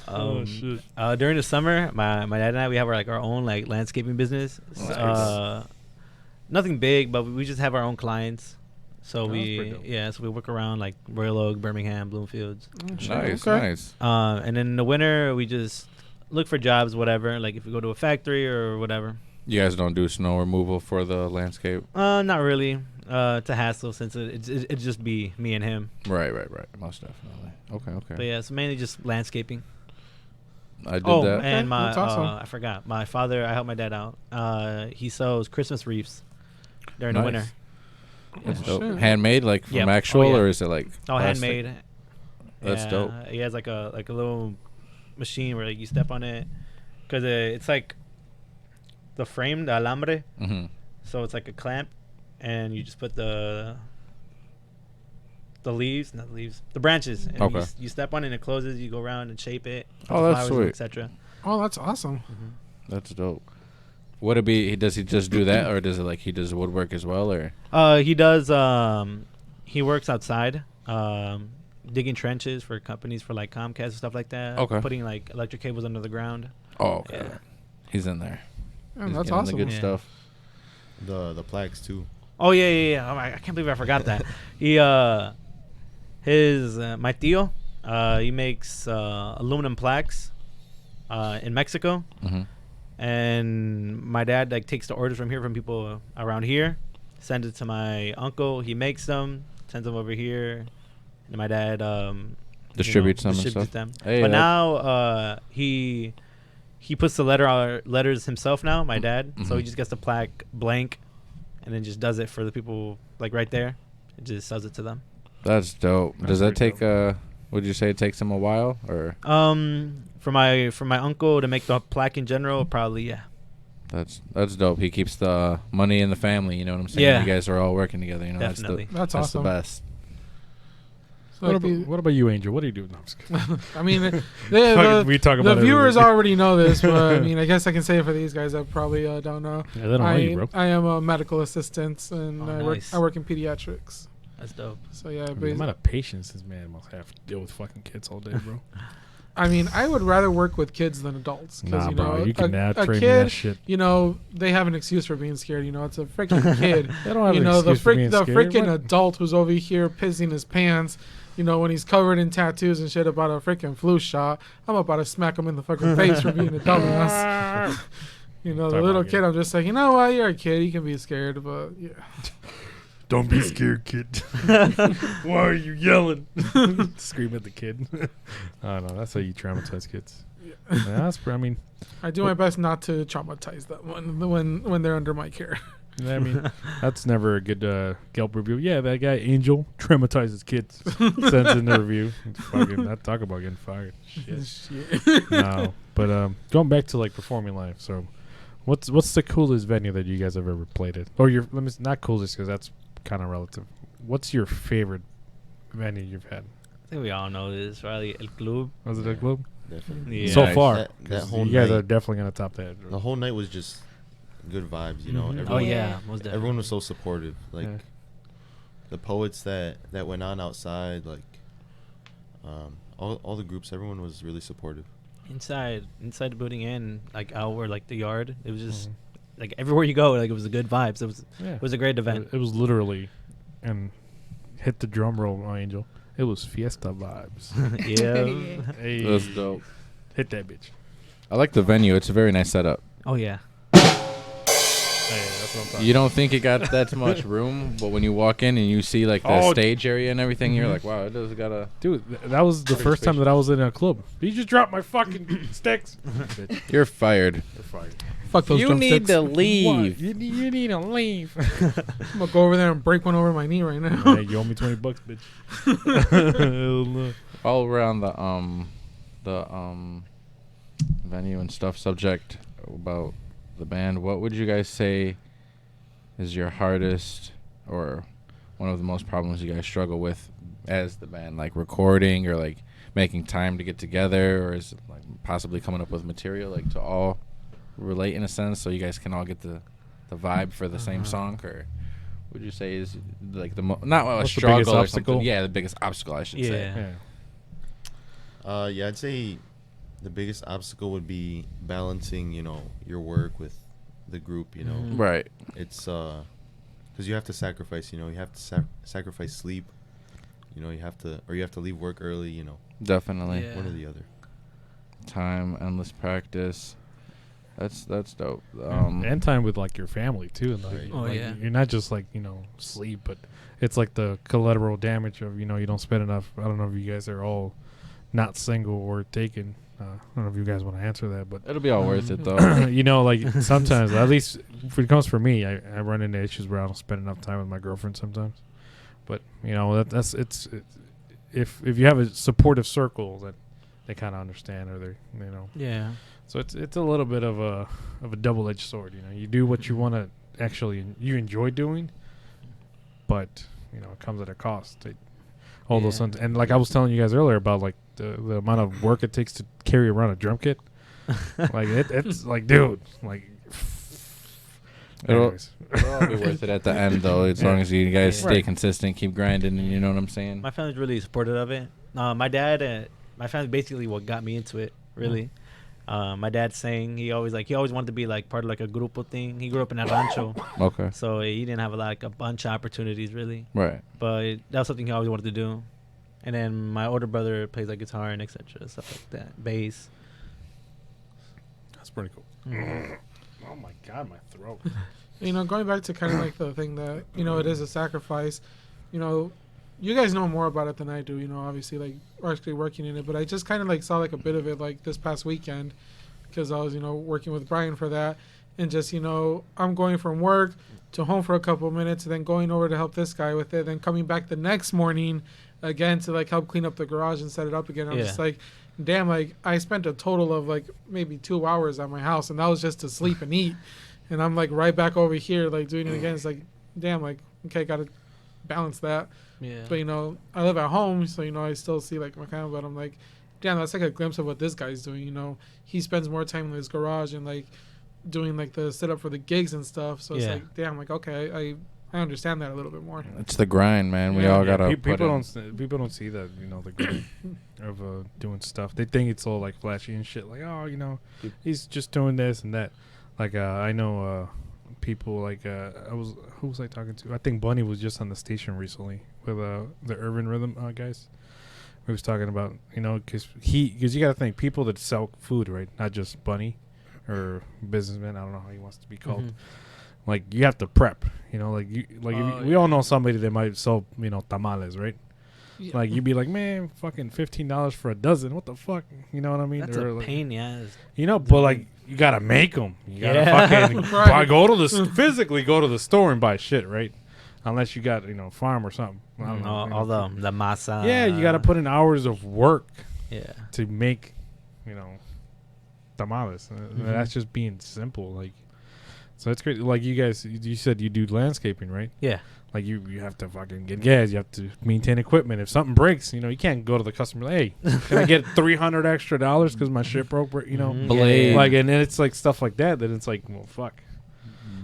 Um, shit. During the summer, my dad and I, we have our own like landscaping business. Nice. Nothing big, but we just have our own clients. So Oh, that's pretty dope. so we work around like Royal Oak, Birmingham, Bloomfields. Nice, Okay. nice. And then in the winter, we just look for jobs, whatever. Like if we go to a factory or whatever. You guys don't do snow removal for the landscape? Not really. It's a hassle since it'd just be me and him. Right. Most definitely. Okay. But yeah, it's mainly just landscaping. I did Oh, that. and my that's awesome. I forgot. My father, I helped my dad out. He sews Christmas wreaths during the Nice. winter. That's Yeah. dope. Shit. Handmade, like from Yep. actual, Oh, yeah. or is it like Oh, plastic? handmade. That's Yeah, dope. He has like a little machine where like you step on it, cause it's like the frame, the alambre. Mm-hmm. So it's like a clamp, and you just put the leaves, not the leaves, the branches. And Okay. you step on it and it closes. You go around and shape it. Oh, that's sweet. Etc. Oh, that's awesome. That's dope. Would it be? Does he just do that, or does it like he does woodwork as well, or? He does. He works outside, digging trenches for companies for like Comcast and stuff like that. Okay. Putting like electric cables under the ground. Oh, okay. Yeah. He's in there. Yeah, He's that's getting awesome. The good Yeah. stuff. The plaques too. Oh yeah. Oh, I can't believe I forgot that. He his my tío, he makes aluminum plaques, in Mexico, Mm-hmm. and my dad like takes the orders from here from people around here, sends it to my uncle. He makes them, sends them over here, and my dad Distributes them and distributes stuff. them. Hey, but that- now he puts the letters himself now. My dad, so he Mhm. just gets the plaque blank, and then just does it for the people like right there. It just sells it to them. That's dope. That's Does that pretty take? Would you say it takes him a while, or For my uncle to make the plaque in general, probably yeah. that's dope? He keeps the money in the family. You know what I'm saying? Yeah. You guys are all working together. You know, Definitely. That's that's awesome. the best. So like the- What about you, Angel? What do you do? No, I'm just kidding. I mean, We talk about the it viewers every week. already know this, but I mean, I guess I can say it for these guys that probably don't know. Yeah, they don't know you, bro. I am a medical assistant, and Oh, nice. I work in pediatrics. That's dope. So yeah, I mean, the basi- amount of patience this man must have to deal with fucking kids all day, bro. I mean, I would rather work with kids than adults. 'Cause, Nah, you know, bro, you a cannot a train me kid, that shit. you know, they have an excuse for being scared. You know, it's a freaking kid. They don't have You an know, the excuse for being scared. freaking What? adult who's over here pissing his pants. You know, when he's covered in tattoos and shit about a freaking flu shot, I'm about to smack him in the fucking face for being a dumbass. You know, the Talk little about kid, I'm just like, you know what, you're a kid, you can be scared, but yeah. Don't be scared, kid. Why are you yelling? Scream at the kid. I don't know. That's how you traumatize kids. Yeah, I mean, I do my best not to traumatize them when they're under my care. I mean, that's never a good Yelp review. Yeah, that guy Angel traumatizes kids. Sends in the review. It's fucking, not talk about getting fired. Shit. Shit. No, but going back to like performing live. So, what's the coolest venue that you guys have ever played at? Or not coolest because that's kind of relative. What's your favorite venue you've had? I think we all know this, probably El Club. Was it a club? Definitely. Yeah. So Nice. far, That 'cause whole you guys night- are definitely gonna top that. The whole night was just good vibes, you know. Mhm. Oh Everyone, yeah, most definitely. everyone was so supportive. Like Yeah. the poets that went on outside, like all the groups, everyone was really supportive. inside the building and like out where like the yard. It was just Mhm. like everywhere you go, like it was a good vibes. It was Yeah. it was a great event. It was literally, and hit the drum roll, Angel. It was fiesta vibes. Yeah. Hey, That's dope. hit that bitch. I like the venue. It's a very nice setup. Oh yeah. Hey, that's what I'm talking You don't think it got that much room, but when you walk in and you see like the Oh, stage area and everything, you're mhm. like, wow, it does got a. Dude, that was the Pretty first time that I was in a club. You just dropped my fucking sticks. Bitch, You're fired. you're fired. Fuck those You drumsticks. need to What? leave. You need to leave. I'm gonna go over there and break one over my knee right now. Hey, you owe me $20, bitch. Hell no. All around the venue and stuff subject about the band, what would you guys say is your hardest or one of the most problems you guys struggle with as the band, like recording or like making time to get together, or is it like possibly coming up with material like to all relate in a sense so you guys can all get the vibe for the same song? Or would you say is like the not a What's the struggle biggest or obstacle? something? Yeah, the biggest obstacle, I should say. Yeah. Yeah. Yeah, I'd say the biggest obstacle would be balancing, your work with the group. Mhm. Right. It's because you have to sacrifice. You have to sacrifice sleep. You have to leave work early. Definitely. Yeah. One or the other. Time, endless practice. That's dope. And time with like your family too, and like, Right. Oh, like, yeah. you're not just like sleep, but it's like the collateral damage of you don't spend enough. I don't know if you guys are all not single or taken. I don't know if you guys want to answer that, but It'll be all worth it though. like sometimes, at least if it comes for me, I run into issues where I don't spend enough time with my girlfriend sometimes. But that's if you have a supportive circle that they kind of understand, or they Yeah. So it's a little bit of a double-edged sword. You do what you want to actually you enjoy doing, but it comes at a cost. All those Yeah. and like I was telling you guys earlier about like the amount of work it takes to carry around a drum kit. Like it's like, dude, like. It'll Anyways. all be worth it at the end though, as long as you guys Yeah. stay Right. consistent, keep grinding, and you know what I'm saying. My family's really supportive of it. My dad, my family basically what got me into it. Really, my dad sang. He always wanted to be like part of like a grupo thing. He grew up in a rancho, Okay. so he didn't have a bunch of opportunities really. Right. But that was something he always wanted to do. And then my older brother plays like guitar and etc. stuff like that, bass. That's pretty cool. Oh my god, my throat. Going back to kind of like the thing that it is a sacrifice. You guys know more about it than I do. Obviously, like actually working in it, but I just kind of like saw like a bit of it like this past weekend because I was working with Brian for that, and just I'm going from work to home for a couple of minutes, and then going over to help this guy with it, then coming back the next morning again to like help clean up the garage and set it up again. I'm Yeah. just like, damn, like I spent a total of like maybe 2 hours at my house, and that was just to sleep and eat. And I'm like right back over here, like doing it again. It's like, damn, like, okay, gotta balance that. Yeah. But I live at home, so I still see like my family. But I'm like, damn, that's like a glimpse of what this guy's doing. He spends more time in his garage and like doing like the setup for the gigs and stuff. So it's Yeah. like, damn, like okay, I understand that a little bit more. It's the grind, man. We Yeah. all gotta people put in. people don't see that the good of doing stuff. They think it's all like flashy and shit. Like he's just doing this and that. Like I know people like who was I talking to? I think Bunny was just on the station recently with the Urban Rhythm guys. We was talking about because you got to think people that sell food, right? Not just Bunny or businessman. I don't know how he wants to be called. Mhm. Like you have to prep. We all know somebody that might sell tamales, right? Yeah. Like you'd be like, man, fucking $15 for a dozen. What the fuck? You know what I mean? That's Or a like, pain, yeah. but like you gotta make them. You gotta Yeah. fucking Right. go to physically go to the store and buy shit, right? Unless you got farm or something. I don't know. All the masa. Yeah, you gotta put in hours of work Yeah. to make tamales. Mhm. That's just being simple. Like, so it's great. Like you guys, you said you do landscaping, right? Yeah. Like you have to fucking get gas. You have to maintain equipment. If something breaks, you can't go to the customer. Hey, can I get $300 extra because my shit broke? Mhm. Blade. Like, and then it's like stuff like that. Then it's like, well, fuck.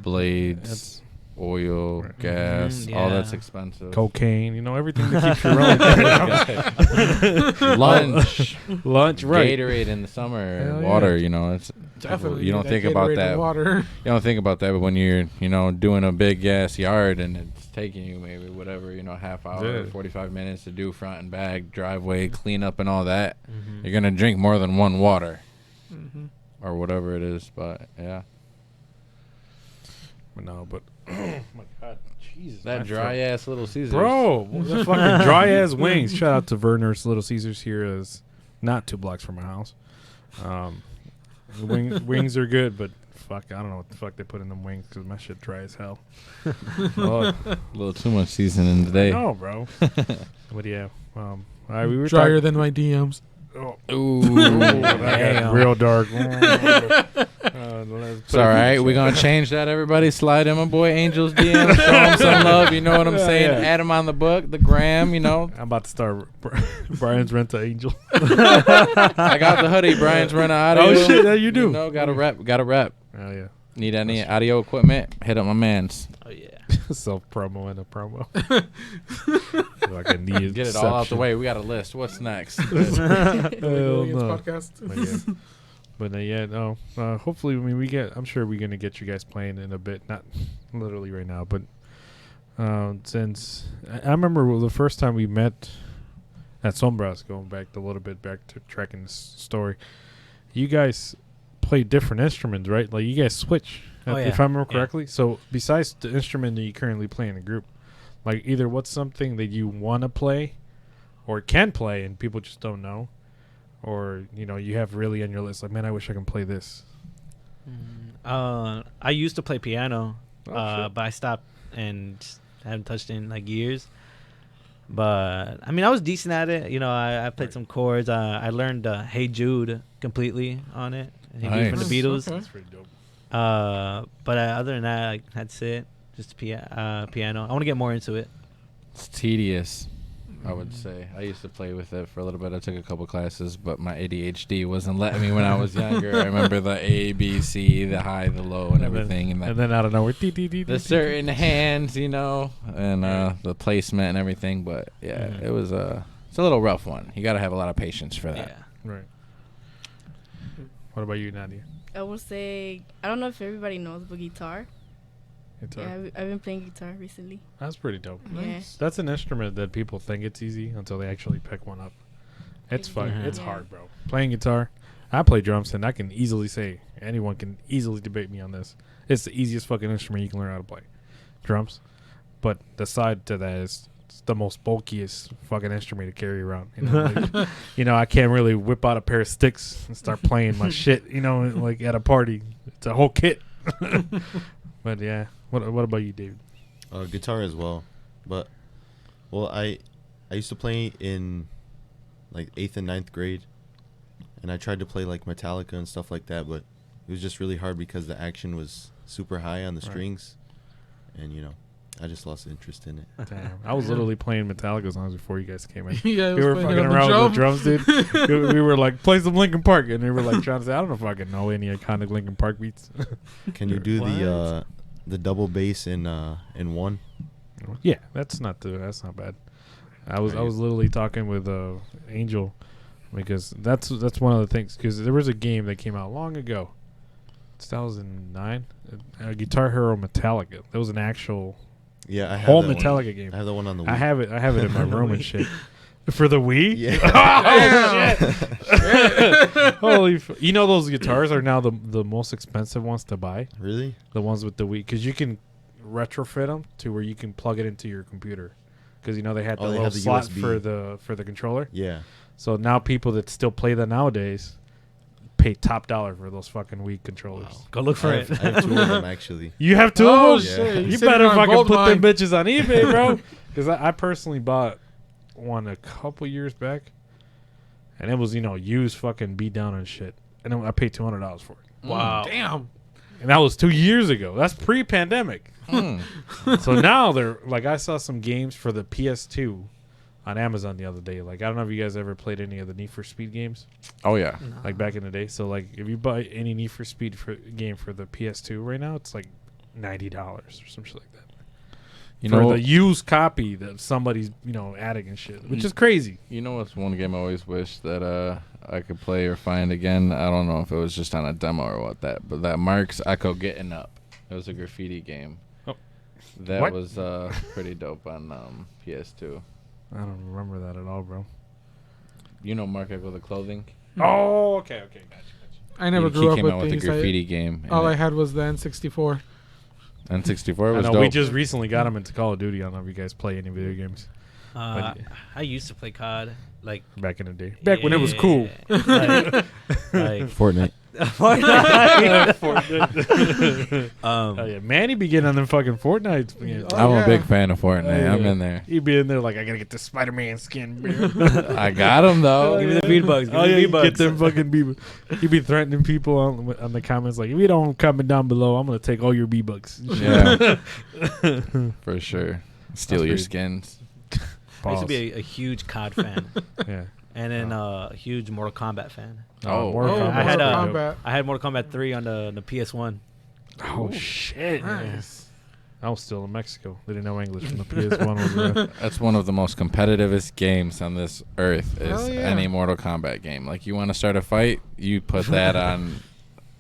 Blades. oil, Right. gas, Mhm, all that's yeah. expensive. Cocaine, everything that keeps you rolling. Lunch, Lunch, right? Gatorade in the summer, Hell water. yeah. It's Definitely. you don't need think that about Gatorade and that. Water. You don't think about that, but when you're doing a big gas yard and it's taking you maybe whatever half hour, Yeah. 45 minutes to do front and back, driveway cleanup and all that, Mhm. you're gonna drink more than one water Mm-hmm. or whatever it is. But yeah, But no, but oh my god, Jesus, that my dry throat. ass Little Caesars, Bro, the fucking dry ass wings. Shout out to Werner's Little Caesars here, is not 2 blocks from my house. The wings are good, but fuck, I don't know what the fuck they put in them wings because my shit dry as hell. Oh, a little too much seasoning today. no, bro. But yeah, all right, we were Drier than my DMs. Ooh, that got Damn. real dark. It's all right. We're going to change that, everybody. Slide in my boy Angel's DM. Show him some love. You know what I'm Yeah, saying? yeah. Add him on the book, the gram, I'm about to start Brian's Rent to Angel. I got the hoodie. Brian's running audio. Oh, shit, that you do. Got a rep. Got a rep. Oh, yeah. Need any audio equipment? Hit up my man's. Oh yeah. Self promo and a promo. Like a need Get it all out the way. We got a list. What's next? Hell Aliens no. podcast. But yeah, no. Hopefully, I'm sure we're gonna get you guys playing in a bit. Not literally right now, but since I remember the first time we met at Sombras, going back a little bit back to tracking this story, you guys play different instruments, right? Like you guys switch, Oh, yeah. if I remember Yeah. correctly. So besides the instrument that you currently play in the group, like either what's something that you want to play or can play and people just don't know, or you have really on your list like, man, I wish I can play this. I used to play piano, Oh, shit. but I stopped and just haven't touched it in like years. But I mean, I was decent at it. I played Right. some chords. I learned "Hey Jude" completely on it. Hey Jude from Nice. the Beatles. Okay. That's pretty dope. But other than that, like, that's it. Just piano. I want to get more into it. It's tedious, I would say. I used to play with it for a little bit. I took a couple classes, but my ADHD wasn't letting me when I was younger. I remember the A, B, C, the high, the low, and everything. And then out of nowhere, The certain hands, and the placement and everything. But yeah, Mhm. it was it's a little rough one. You got to have a lot of patience for that. Yeah. Right. What about you, Nadia? I would say, I don't know if everybody knows, but guitar. Guitar. Yeah, I've been playing guitar recently. That's pretty dope. Yeah. That's an instrument that people think it's easy until they actually pick one up. It's fun. Yeah. It's Yeah. hard, bro. Playing guitar. I play drums, and I can easily say anyone can easily debate me on this. It's the easiest fucking instrument you can learn how to play, drums. But the side to that is it's the most bulkiest fucking instrument to carry around. I can't really whip out a pair of sticks and start playing my shit. Like at a party, it's a whole kit. But yeah, what about you, David? Guitar as well, but I used to play in like 8th and 9th grade, and I tried to play like Metallica and stuff like that, but it was just really hard because the action was super high on the Right. strings, and I just lost interest in it. Damn. I was literally playing Metallica songs before you guys came in. Yeah, We were fucking around with the drums, dude. we were like, play some Linkin Park, and they were like trying to say, I don't know if I can know any iconic Linkin Park beats. Can you do What? the double bass in one? Yeah, that's not bad. I was literally talking with Angel because that's one of the things, because there was a game that came out long ago, 2009, Guitar Hero Metallica. That was an actual Yeah, I have whole that Metallica one. game. I have the one on the Wii. I have it in my room and shit. For the Wii? Yeah. Oh, shit. Holy those guitars are now the most expensive ones to buy. Really? The ones with the Wii, because you can retrofit them to where you can plug it into your computer. Because they had the Oh, they little have the slot USB. for the controller. Yeah. So now people that still play that nowadays pay top dollar for those fucking Wii controllers. Wow. Go look for I it. have 2 of them actually. You have two Oh, of them? shit. Yeah. You Sitting better on fucking gold put mine. them bitches on eBay, bro. Because I personally bought one a couple years back, and it was used fucking beat down and shit, and then I paid $200 for it, Wow. Damn. and that was 2 years ago. That's pre-pandemic. Mm. So now they're like, I saw some games for the PS2 on Amazon the other day. Like, I don't know if you guys ever played any of the Need for Speed games, Oh yeah. like back in the day. So like, if you buy any Need for Speed game for the PS2 right now, it's like $90 or some shit like that. You For know, the used copy that somebody's, adding and shit, which is crazy. you know what's one game I always wish that I could play or find again? I don't know if it was just on a demo or what but that Mark's Echo Getting Up. It was a graffiti game. Oh. That What? was pretty dope on PS2. I don't remember that at all, bro. You know Mark Echo the Clothing? Oh, okay, gotcha. I never he grew up came with out with a these. graffiti game. and All I it- had was the N64. N64 I was know dope. we just recently got him into Call of Duty. I don't know if you guys play any video games I used to play COD like back in the day. Back when it was cool. like Fortnite. Oh yeah, Manny be getting on them fucking Fortnite. Games. I'm yeah. a big fan of Fortnite. Oh, I'm yeah. in there. He'd be in there like, I gotta get the Spider-Man skin. I got him though. Give me the V-Bucks. Oh yeah, Give me you the get V-Bucks. them fucking B-Bucks. He'd be threatening people on the comments like, if you don't comment down below, I'm gonna take all your B-Bucks. Yeah, for sure. Steal your pretty- skins. I used to be a huge COD fan, Yeah. and then a huge Mortal Kombat fan. Oh, Mortal Oh, Kombat. I had Mortal a- Kombat. I had Mortal Kombat 3 on the PS1. Oh shit! Nice. I was still in Mexico. They didn't know English from the PS1. Was around. That's one of the most competitivest games on this earth. Is Hell yeah. any Mortal Kombat game. Like you want to start a fight, you put that on.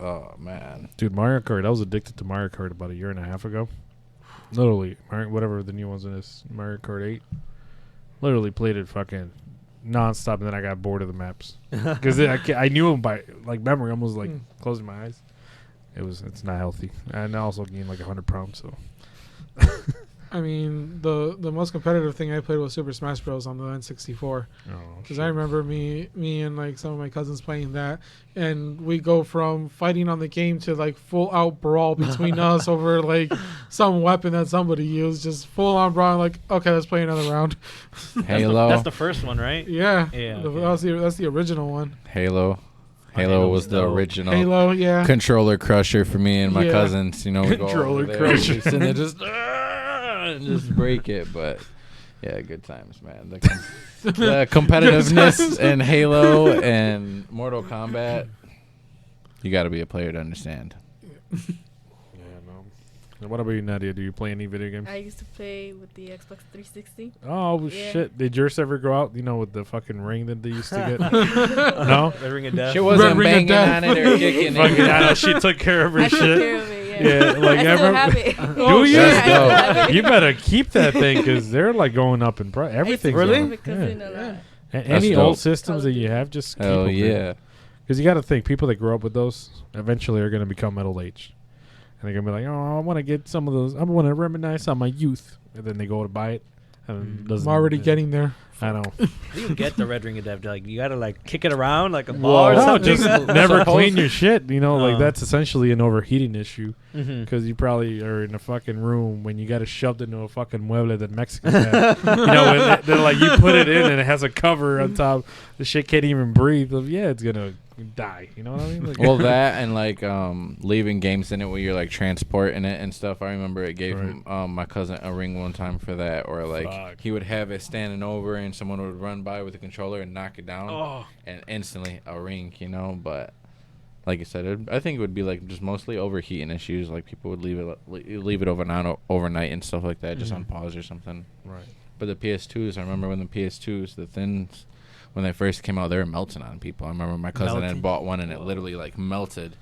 Oh man, Dude, Mario Kart. I was addicted to Mario Kart about a year and a half ago. Literally, whatever the new ones in this Mario Kart 8. Literally played it fucking nonstop, and then I got bored of the maps because I knew them by like memory, almost like closing my eyes. It's not healthy, and I also gained like 100 pounds. So I mean, the most competitive thing I played was Super Smash Bros. On the N64. Because I remember me and like some of my cousins playing that, and we go from fighting on the game to like full out brawl between us over like some weapon that somebody used, just full on brawl. Like, okay, let's play another round. Halo. That's the first one, right? Yeah, Yeah, that's the original one. Halo. Halo Halo was was the dope. original Halo, yeah. controller crusher for me and my Yeah. cousins. You know, we go Controller over there, crusher. we sit there just and just break it. But yeah, good times, man. The competitiveness in Halo and Mortal Kombat. You got to be a player to understand. yeah, no. And what about you, Nadia? Do you play any video games? I used to play with the Xbox 360. Oh Yeah. shit! Did yours ever go out? With the fucking ring that they used to get. No. The Ring of Death. She wasn't Ring of banging Death. on it or kicking Fucking, it. I know she took care of her I took shit. care of it. Yeah, like I I still remember. have it. Do you? That's I still dope. have it. You better keep that thing because they're like going up in price. Everything's Really? going up. Because Yeah. in a lot. Any dope. old systems that you have, just keep Hell them. yeah. Because you got to think, people that grow up with those eventually are going to become middle aged, and they're gonna be like, "Oh, I want to get some of those. I want to reminisce on my youth," and then they go to buy it. And it I'm doesn't- already yeah. getting there. I know. How do you get the Red Ring of Death? Like you gotta like kick it around like a ball or No, something. just never clean your shit. Like Oh. that's essentially an overheating issue. Mhm. Because you probably are in a fucking room when you got it shoved into a fucking mueble that Mexicans have. When they're like, you put it in and it has a cover on top. The shit can't even breathe. Yeah, it's gonna die. You know what I mean? Like, Well, that and like leaving games in it where you're like transporting it and stuff. I remember it gave my cousin a ring one time for that, or like Fuck. he would have it standing over and someone would run by with a controller and knock it down, Oh. and instantly a ring, But like I said, I think it would be like just mostly overheating issues. Like people would leave it overnight and stuff like that, just on pause or something. Right. But the PS2s, I remember when the PS2s, the thins, when they first came out, they were melting on people. I remember my cousin Melting? had bought one and it literally like melted.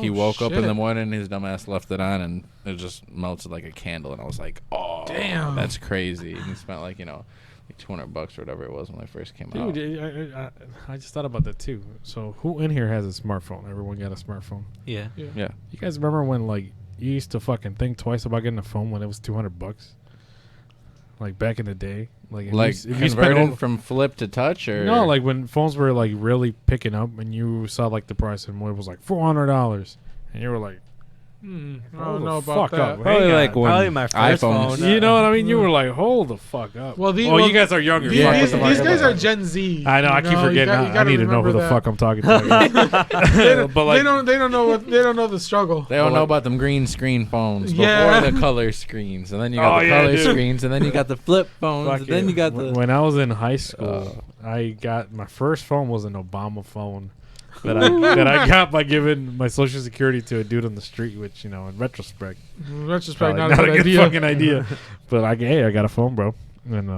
He Oh, woke up in shit. the morning, his dumbass left it on, and it just melted like a candle. And I was like, "Oh, Damn. that's crazy!" And he spent like like $200 or whatever it was when they first came out. Dude, I just thought about that too. So who in here has a smartphone? Everyone got a smartphone. Yeah. Yeah, You guys remember when like you used to fucking think twice about getting a phone when it was $200? Like back in the day, like if you spent converting over- from flip to touch, or no, like when phones were like really picking up, and you saw like the price, and it was like $400, and you were like, I Hold don't the know about fuck that. up. probably Hang like on. when Probably my first iPhones. phone. you know what I mean? You were like, hold the fuck up. Well, you guys are younger. These, Fuck, these, what the these fuck guys am I are Gen Z. I know. I keep forgetting. I need to know who the fuck I'm talking to. They don't, But, like- they don't know the struggle. They don't know about them green screen phones Yeah. before the color screens, and then you got Oh, the yeah, color dude. screens, and then you got the flip phones, Fuck and then it. you got When the. I was in high school, I got my first phone was an Obama phone. that I got by giving my social security to a dude on the street, which in retrospect, Retrospect, probably not a good idea. fucking idea. But I got a phone, bro, and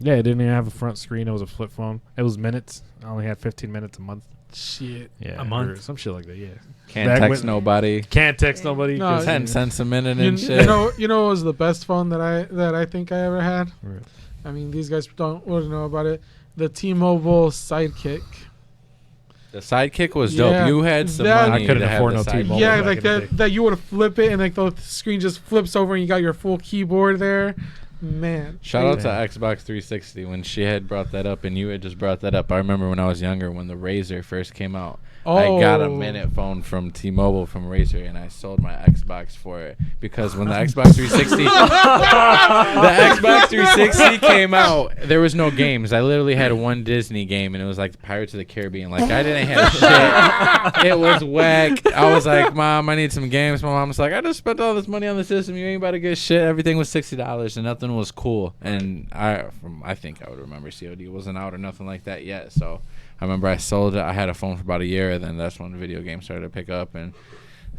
it didn't even have a front screen. It was a flip phone. It was minutes. I only had 15 minutes a month. Shit. Yeah, A month? or some shit like that. Yeah, Can't Back text when- nobody. can't text nobody. No, 'cause- 10 cents a minute You, and shit. you know what was the best phone that I think I ever had? Right. I mean, these guys wouldn't know about it. The T-Mobile Sidekick. The Sidekick was dope. Yeah, You had some that- money I couldn't to have afford the no Sidekick. T-Mobile. Yeah, back like in the day. that you would flip it and like the screen just flips over and you got your full keyboard there. Man. Shout out to Yeah. Xbox 360 when she had brought that up and you had just brought that up. I remember when I was younger when the Razr first came out. I got a minute phone from T-Mobile from Razr and I sold my Xbox for it because when the Xbox 360 came out, there was no games. I literally had one Disney game and it was like Pirates of the Caribbean. Like I didn't have shit. It was whack. I was like, Mom, I need some games. My mom was like, I just spent all this money on the system. You ain't about to get shit. Everything was $60 and nothing was cool. And I think I would remember COD wasn't out or nothing like that yet. So I remember I sold it. I had a phone for about a year, and then that's when video games started to pick up, and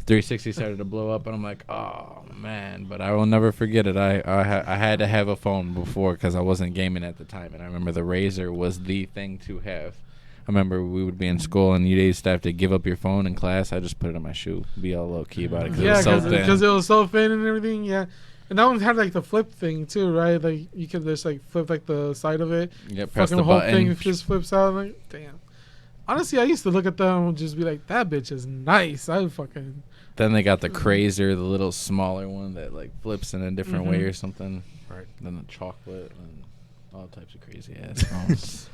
360 started to blow up, and I'm like, oh, man. But I will never forget it. I had to have a phone before because I wasn't gaming at the time, and I remember the Razr was the thing to have. I remember we would be in school, and you used to have to give up your phone in class. I just put it on my shoe, be all low-key about it because it Yeah, was so thin. because it was so thin and everything. Yeah. And that one had like the flip thing too, right? Like you could just like flip like the side of it. Yeah, press Fucking the whole button. thing just flips out. Like, damn. Honestly, I used to look at them and just be like, "That bitch is nice." I fucking. Then they got the Crazer, the little smaller one that like flips in a different way Mhm. or something. Right. Then the chocolate and all types of crazy ass phones.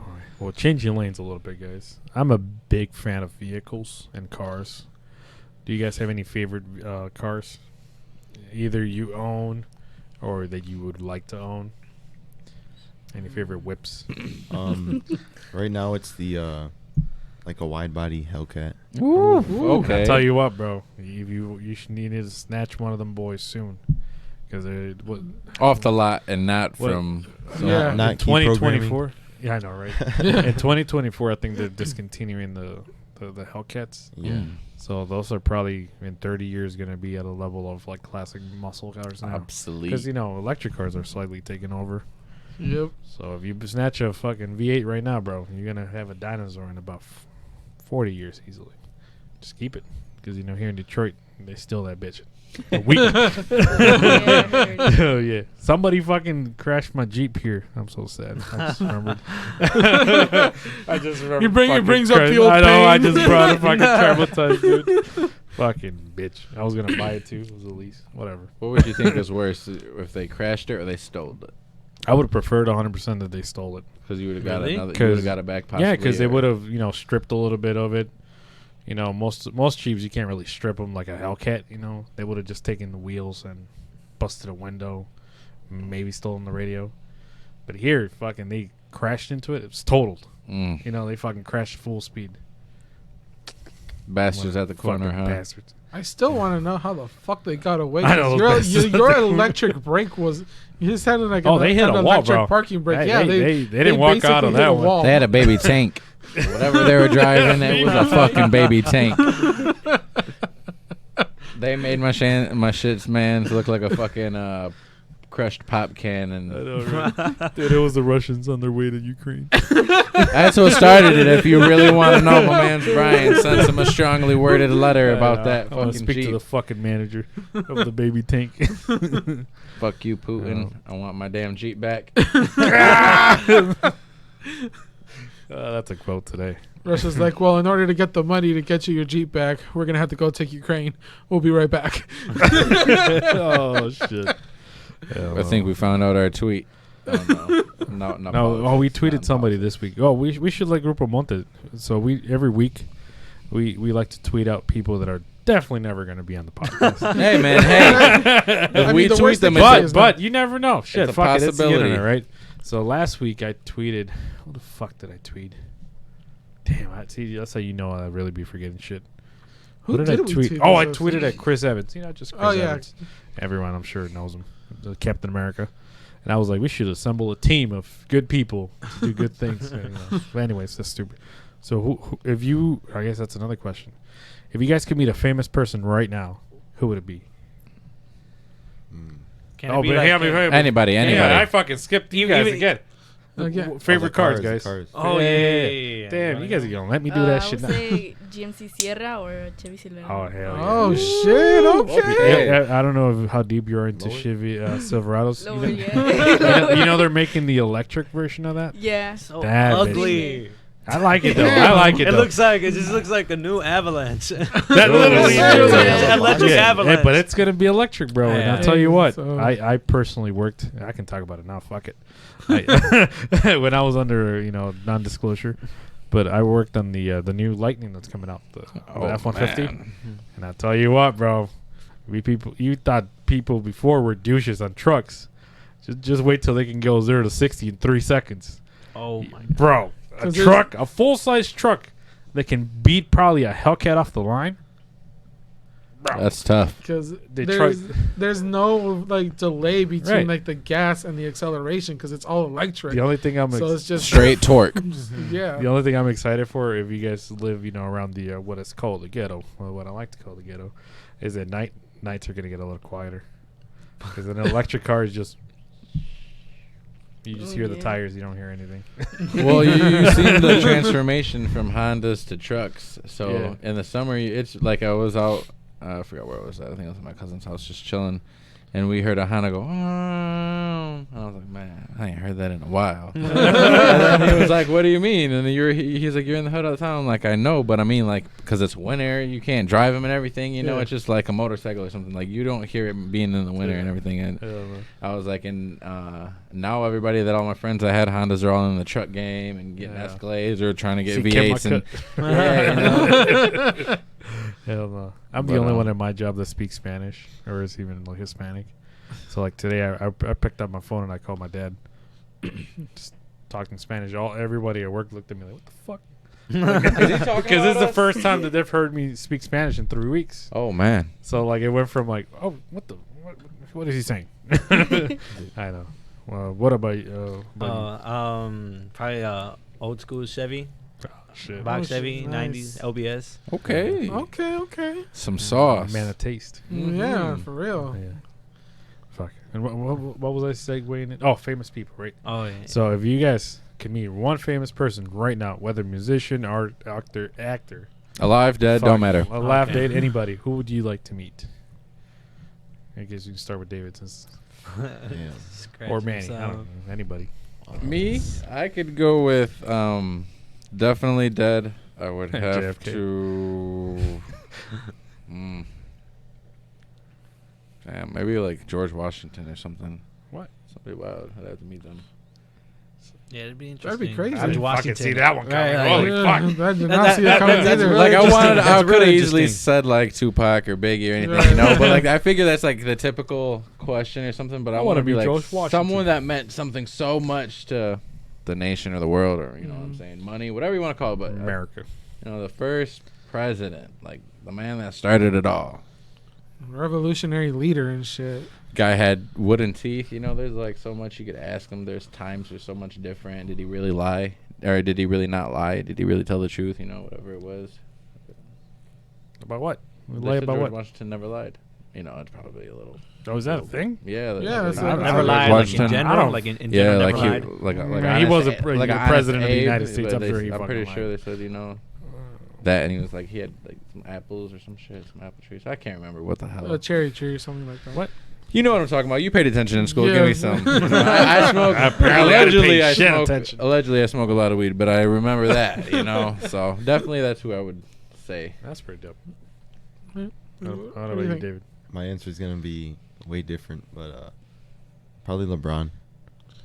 All right. Well, changing lanes a little bit, guys. I'm a big fan of vehicles and cars. Do you guys have any favorite cars? Either you own or that you would like to own? Any favorite whips? Right now it's the like a wide body Hellcat. Ooh, okay. I'll tell you what, bro. You should need to snatch one of them boys soon. Because Off the lot and not What? from. Yeah. Not key programming. 2024. Yeah, I know, right? In 2024, I think they're discontinuing the Hellcats. Yeah. Mm. So those are probably in 30 years going to be at a level of like classic muscle cars now. Obsolete. Because electric cars are slightly taking over. Yep. So if you snatch a fucking V8 right now, bro, you're gonna have a dinosaur in about 40 years easily. Just keep it, because here in Detroit they steal that bitch. A week. I heard. Oh yeah, somebody fucking crashed my Jeep here. I'm so sad. I just remembered. I just remembered. It fucking brings up the crash- old I know. I pain. just brought a fucking traumatized dude. Fucking bitch. I was gonna buy it too. It was a lease. Whatever. What would you think was worse, if they crashed it or they stole it? I would have preferred 100% that they stole it. Because you would have got Really? another. You would 'Cause- have got it back. Possibly, Yeah, because they or- would have, stripped a little bit of it. Most Jeeps you can't really strip them like a Hellcat. They would have just taken the wheels and busted a window, maybe stolen the radio. But here, fucking, they crashed into it. It was totaled. Mm. They fucking crashed full speed. Bastards at the corner, Fucking huh? bastards. I still want to know how the fuck they got away. I know 'cause those Your, bastards your, at the corner. electric brake was. You just had like Oh, they hit an a wall, electric bro. parking brake. Hey, Yeah, they didn't walk out basically on hit that a one. wall. They had a baby tank. Whatever they were driving, it was a fucking baby tank. They made my shits, man, to look like a fucking crushed pop can, and Dude, it was the Russians on their way to Ukraine. that's what started it. If you really want to know, my man's Brian sent him a strongly worded letter about that I want to fucking speak to Jeep. the fucking manager of the baby tank. Fuck you, Putin. I want my damn Jeep back. That's a quote today. Russia's like, well, in order to get the money to get you your Jeep back, we're gonna have to go take Ukraine. We'll be right back. Oh shit! I think we found out our tweet. Oh, no. No, we tweeted somebody this week. Oh, we should like Grupo Monte. So every week we like to tweet out people that are definitely never going to be on the podcast. Hey man, hey. If I we mean, the tweet worst them, thing it's is but you never know. Shit, a fuck it, it's the possibility. internet, right? So last week I tweeted. What the fuck did I tweet? Damn, see, that's how you know I really be forgetting shit. Who What did I we tweet? tweet Oh, I this? tweeted at Chris Evans. Just Chris Oh, yeah. Evans. Everyone, I'm sure, knows him. The Captain America. And I was like, we should assemble a team of good people to do good things. But anyways, that's stupid. So who if you, I guess that's another question. If you guys could meet a famous person right now, who would it be? Can it be like Anybody. Yeah, I fucking skipped you guys again. Okay. Favorite cars, guys. Oh yeah. Damn, you guys are gonna let me do that I shit would now. say GMC Sierra or Chevy Oh Silverado. hell yeah. Oh shit! Okay. Yeah, I don't know how deep you're into Chevy Silverados. Lower, You yeah. know they're making the electric version of that. Yeah. So That ugly. I like it though. I like it. It though. it just looks like a new Avalanche. That literally Yeah. is. Yeah. Electric Avalanche. But it's gonna be electric, bro. And Yeah. I'll tell you what, So- I personally worked. I can talk about it now. Fuck it. When I was under non-disclosure, but I worked on the new Lightning that's coming out, the F-150. And I'll tell you what, bro. You thought people before were douches on trucks. Just wait till they can go 0 to 60 in 3 seconds, Oh my god. bro. A 'Cause truck, a full-size truck that can beat probably a Hellcat off the line. Bro. That's tough. Because Detroit. there's no like delay between Right. like the gas and the acceleration because it's all electric. The only thing I'm so it's just Straight torque. yeah. The only thing I'm excited for, if you guys live, around the what is called the ghetto, well, what I like to call the ghetto, is that nights are gonna get a little quieter, because an electric car is just you just Oh, hear the yeah. tires, you don't hear anything. Well, you've seen the transformation from Hondas to trucks. So Yeah. in the summer, it's like I was out. I forgot where I was at. I think I was at my cousin's house just chilling. And we heard a Honda go, oh. And I was like, man, I ain't heard that in a while. And then he was like, what do you mean? And he's like, you're in the hood all the time. I'm like, I know, but I mean, like, because it's winter, you can't drive them and everything. You know, Yeah. it's just like a motorcycle or something. Like, you don't hear it being in the winter and everything. And I was like, and now everybody that all my friends I had Hondas are all in the truck game and getting Yeah. Escalades or trying to get See, Kim, V8s. And I yeah, Hell no. I'm But, the only one in my job that speaks Spanish or is even like Hispanic. So like today, I picked up my phone and I called my dad, just talking Spanish. Everybody at work looked at me like, "What the fuck?" Because this is the first time that they've heard me speak Spanish in 3 weeks. Oh man. So like it went from like, "Oh, what is he saying?" I know. Well, what about you? Probably old school Chevy, Shit. box Oh, Chevy, shit, 90s nice. LBS. Okay. Okay. Some sauce. Man of taste. Yeah, for real. Yeah. Fuck. And what was I segueing in? Oh, famous people, right? Oh yeah. So if you guys can meet one famous person right now, whether musician, art, actor, Alive, dead, fuck, don't matter. a laugh Okay. date, anybody, who would you like to meet? I guess you can start with David, since or Manny. I don't know, anybody. Me, I could go with definitely dead. I would have JFK. to. Damn, maybe like George Washington or something. What? Somebody wild. I'd have to meet them. Yeah, it'd be That'd interesting. be crazy. I didn't fucking Washington. see that one coming. Right, Holy Yeah, fuck. I did That- not see that- it coming that's either. really Like I interesting. wanted, I That's could really have easily interesting. said like Tupac or Biggie or anything, Right. you know. But like I figure that's like the typical question or something. But I I want wanna to be be like George Washington. someone that meant something so much to the nation or the world, or you know what I'm saying, money, whatever you want to call it. But America. the first president, like the man that started it all. Revolutionary leader and shit. Guy had wooden teeth. There's like so much you could ask him. There's times are so much different. Did he really lie, or did he really not lie? Did he really tell the truth? Whatever it was. About what? They Lie said about George what? Washington never lied. It's probably a little. Oh, is that a thing? Yeah. Yeah, that's I what- Never George lied, like in Washington. I general, don't- like in Yeah, general, like never lied. He was honest a like president honest of the Abe, United States. but I'm sure he I'm fucking pretty lied. sure they said that, and he was like he had like some apples or some shit, some apple trees. I can't remember what the hell. A cherry tree or something like that. What? You know what I'm talking about. You paid attention in school. Yeah. Give me some. I smoke. Apparently I didn't pay allegedly, I shit smoke. attention. Allegedly, I smoke a lot of weed, but I remember that. So definitely, that's who I would say. That's pretty dope. I What don't do know about you you, think? David. My answer is gonna be way different, but probably LeBron.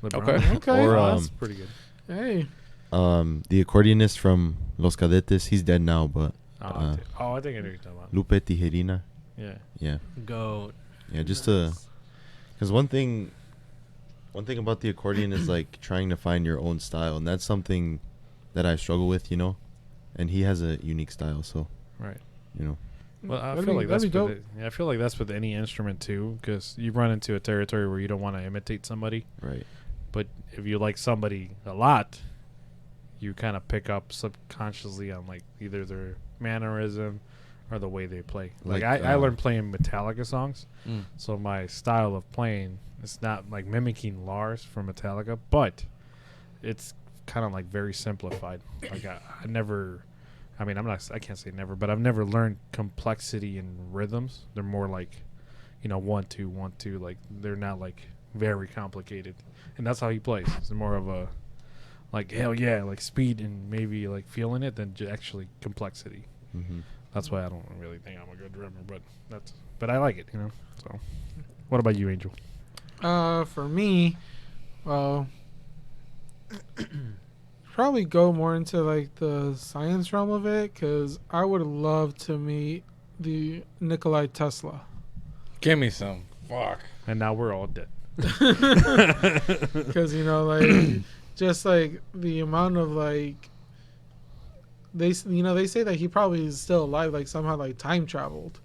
LeBron? Okay. Okay. Or That's pretty good. Hey. The accordionist from Los Cadetes. He's dead now, but I think I know what you're talking about. Lupe Tijerina. Yeah. Yeah, Go. yeah. Just to, because one thing about the accordion is like trying to find your own style, and that's something that I struggle with, And he has a unique style, so Right. Well, I That'd feel be- like that's that'd be with I feel like that's with any instrument too, because you run into a territory where you don't want to imitate somebody. right. But if you like somebody a lot, you kind of pick up subconsciously on like either their mannerism or the way they play. Like I learned playing Metallica songs, so my style of playing is not like mimicking Lars from Metallica, but it's kind of like very simplified. Like I never, I mean, I can't say never, but I've never learned complexity in rhythms. They're more like, 1 2 1 2. Like they're not like very complicated, and that's how he plays. It's more of a like hell yeah, like speed and maybe like feeling it than actually complexity. Mm-hmm. That's why I don't really think I'm a good drummer, but I like it, So, what about you, Angel? For me, well, probably go more into like the science realm of it, because I would love to meet the Nikolai Tesla. Give me some. Fuck. And now we're all dead. Because like just like the amount of like they say that he probably is still alive, like somehow like time traveled,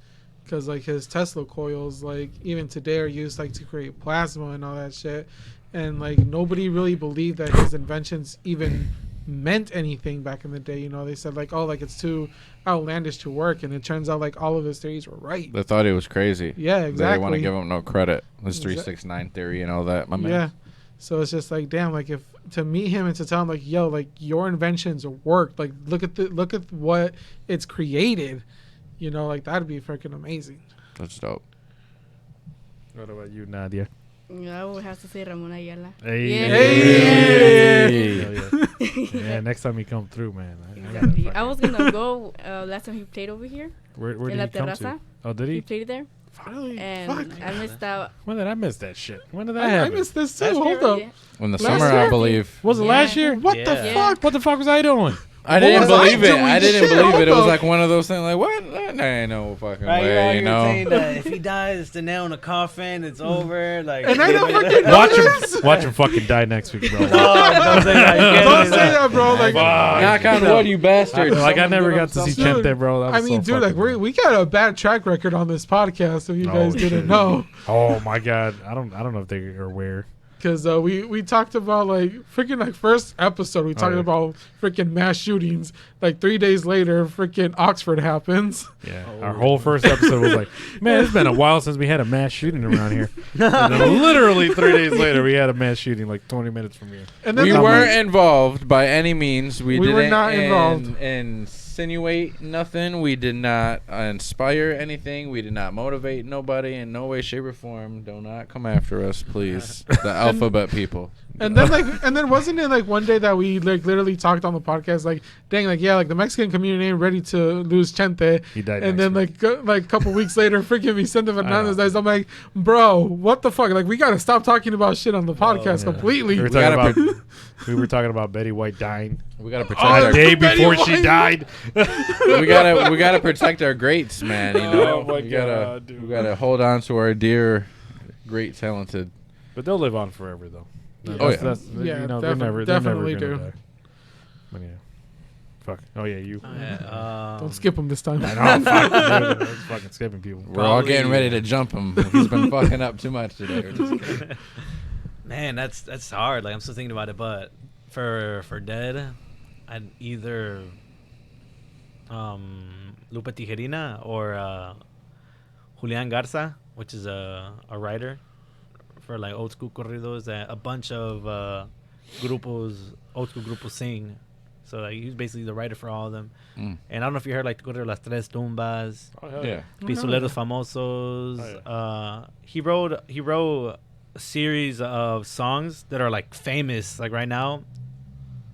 because like his Tesla coils like even today are used like to create plasma and all that shit, and like nobody really believed that his inventions even meant anything back in the day. They said like, oh, like it's too outlandish to work, and it turns out like all of his theories were right. They thought he was crazy. Yeah, exactly. They didn't want to give him no credit. His 369 theory and all that. My man. Yeah. So it's just like, damn, like if to meet him and to tell him like, yo, like your inventions worked, like look at what it's created, like that'd be freaking amazing. That's dope. What about you, Nadia? I would have to say Ramon Ayala. Hey. Hey. Yeah, next time you come through, man. Exactly. I was gonna go last time he played over here. Where in did La he come Terraza. to? Oh, did He he? played there, Really? and Fuck. I missed out. When did I miss that shit? When did that I happen? missed this too. Last Hold year, up. In the Last summer, year? I believe. Was it last year? What the Yeah. fuck? What the fuck was I doing? I didn't was I believe it. doing? I didn't Shit, believe it. It was hold like one of those things like, what? There ain't no fucking Right, way, you're saying that if he dies, the nail in the coffin, it's over. Like, And I don't fucking know Watch this. him fucking die next week, bro. No, don't say that. You can't Don't say say that, bro. Like, Knock on wood, you bastard. Like I never got to see Dude, Chente, bro. That was I mean, so dude, like fucking- we got a bad track record on this podcast. If you guys didn't shit. know, Oh my god, I don't know if they are aware. because we talked about like freaking like first episode we talked yeah. about freaking mass shootings. Like 3 days later, freaking Oxford happens. Yeah, our whole first episode was like, man, it's been a while since we had a mass shooting around here. And then literally 3 days later, we had a mass shooting like 20 minutes from here. And then We I'm weren't like, involved by any means. We We were didn't not involved. insinuate nothing. We did not inspire anything. We did not motivate nobody in no way, shape, or form. Do not come after us, please. The alphabet people. and then wasn't it like one day that we like literally talked on the podcast like, dang, like yeah, like the Mexican community ain't ready to lose Chente. He died And next then like a couple weeks later, freaking Vicente Fernandez know. dies. I'm like, bro, what the fuck? Like we gotta stop talking about shit on the podcast Yeah. completely. We were talking about Betty White dying We gotta protect a our day Betty before she White. died. we gotta protect our greats, man. You know, Oh my we gotta God, dude. we gotta hold on to our dear, great, talented. But they'll live on forever, though. Oh, yeah. Yeah, they're never gonna definitely do. die. But yeah. Fuck. Oh yeah, you. Don't skip them this time. I know. Fuck. I was fucking skipping people. We're all getting ready to jump him. He's been fucking up too much today. We're just kidding. Man, that's hard. Like I'm still thinking about it, but for dead, I'd either Lupe Tijerina or Julian Garza, which is a writer for like old school corridos that a bunch of old school grupos sing. So like he's basically the writer for all of them. Mm. And I don't know if you heard like the corrido Las Tres Tumbas, Oh, hell Yeah. Pistoleros Famosos. Oh, He wrote a series of songs that are like famous like right now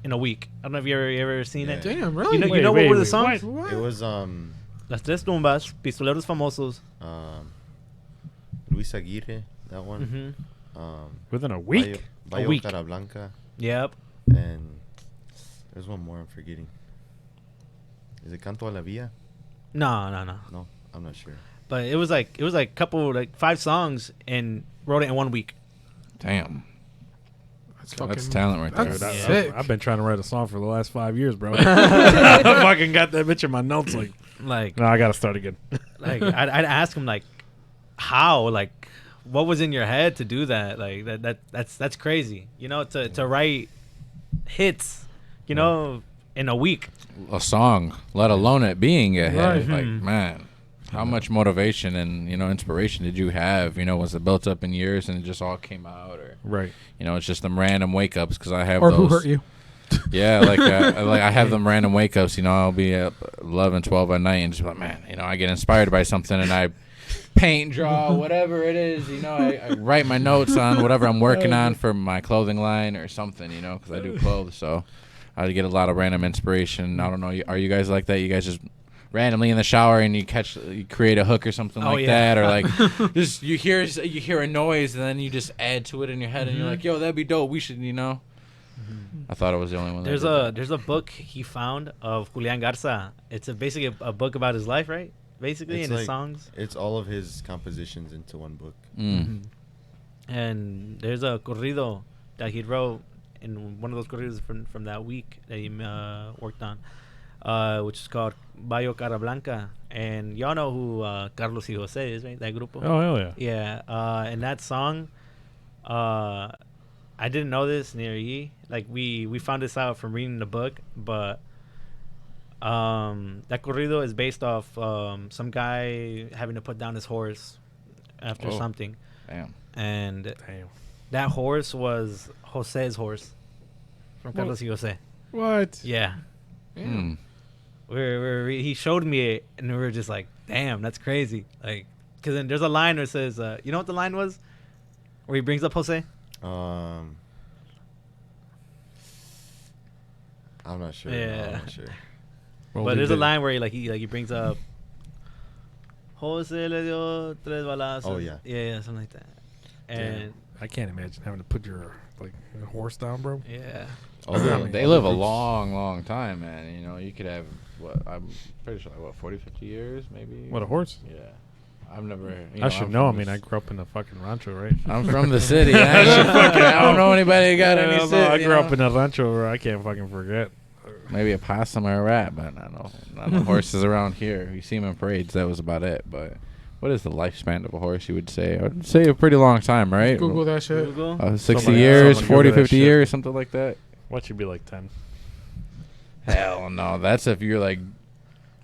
in a week. I don't know if you ever seen it. Yeah. Damn, really? You know, Wait, what were the wait, songs? What? It was Las Tres Tumbas, Pistoleros Famosos. Luis Aguirre, that one. Mm-hmm. Within a week. Bayo week. Cara Blanca, Yep. and there's one more I'm forgetting. Is it Canto a la Vía? No. No, I'm not sure. But it was like couple like 5 songs and wrote it in 1 week. Damn. That's That's talent right there. That's Dude, sick. I've been trying to write a song for the last 5 years, bro. I fucking got that bitch in my notes. Like, Like no, I gotta start again. like I'd ask him like how, like what was in your head to do that? Like that's crazy. You know, to write hits you know, in a week. A song, let alone it being a hit. Right. Like, man, how much motivation and, inspiration did you have? Was it built up in years and it just all came out? Or, Right. it's just them random wake-ups because I have Or those. who hurt you? Yeah, like I have them random wake-ups. I'll be at 11, 12 at night and just be like, man, I get inspired by something and I paint, draw, whatever it is. I write my notes on whatever I'm working on for my clothing line or something, because I do clothes. So I get a lot of random inspiration. I don't know. Are you guys like that? You guys just randomly in the shower and you create a hook or something that, or like just you hear a noise and then you just add to it in your head and you're like, yo, that'd be dope. We should, I thought it was the only one. There's a book he found of Julian Garza. It's basically a book about his life, right? Basically, It's and his like- songs. It's all of his compositions into one book. And there's a corrido that he wrote in one of those corridos from that week that he worked on, which is called Bayo Cara Blanca. And y'all know who Carlos y Jose is, right? That grupo. Oh hell yeah. Yeah, and that song, I didn't know this near ye. Like we found this out from reading the book, but that corrido is based off some guy having to put down his horse after something, Damn. and Damn. that horse was Jose's horse from What? Carlos y Jose. What? Yeah, Hmm. he showed me it, and we were just like, damn, that's crazy. Like, because then there's a line where it says, you know what the line was, where he brings up Jose. I'm not sure. Yeah. I'm not sure. Well, But we there's a did- line where he brings up Jose le dio tres balazos. Oh, yeah. Yeah, something like that. And I can't imagine having to put your horse down, bro. yeah. All the- They all live the a groups- long, long time, man. You could have, I'm pretty sure, 40, 50 years, maybe? What, a horse? Yeah. I've never. I should I'm know. I from mean, the I grew up in the fucking rancho, right? I'm from the city. I don't know anybody who got any city. I grew up in a rancho where I can't fucking forget. Maybe a possum or a rat, but not no horses around here. You see them in parades. That was about it. But what is the lifespan of a horse, you would say? I would say a pretty long time, right? Google that shit. Google. 60 Somebody- years, someone 40, Google that 50 shit. years, something like that. What should be like 10? Hell no. That's if you're like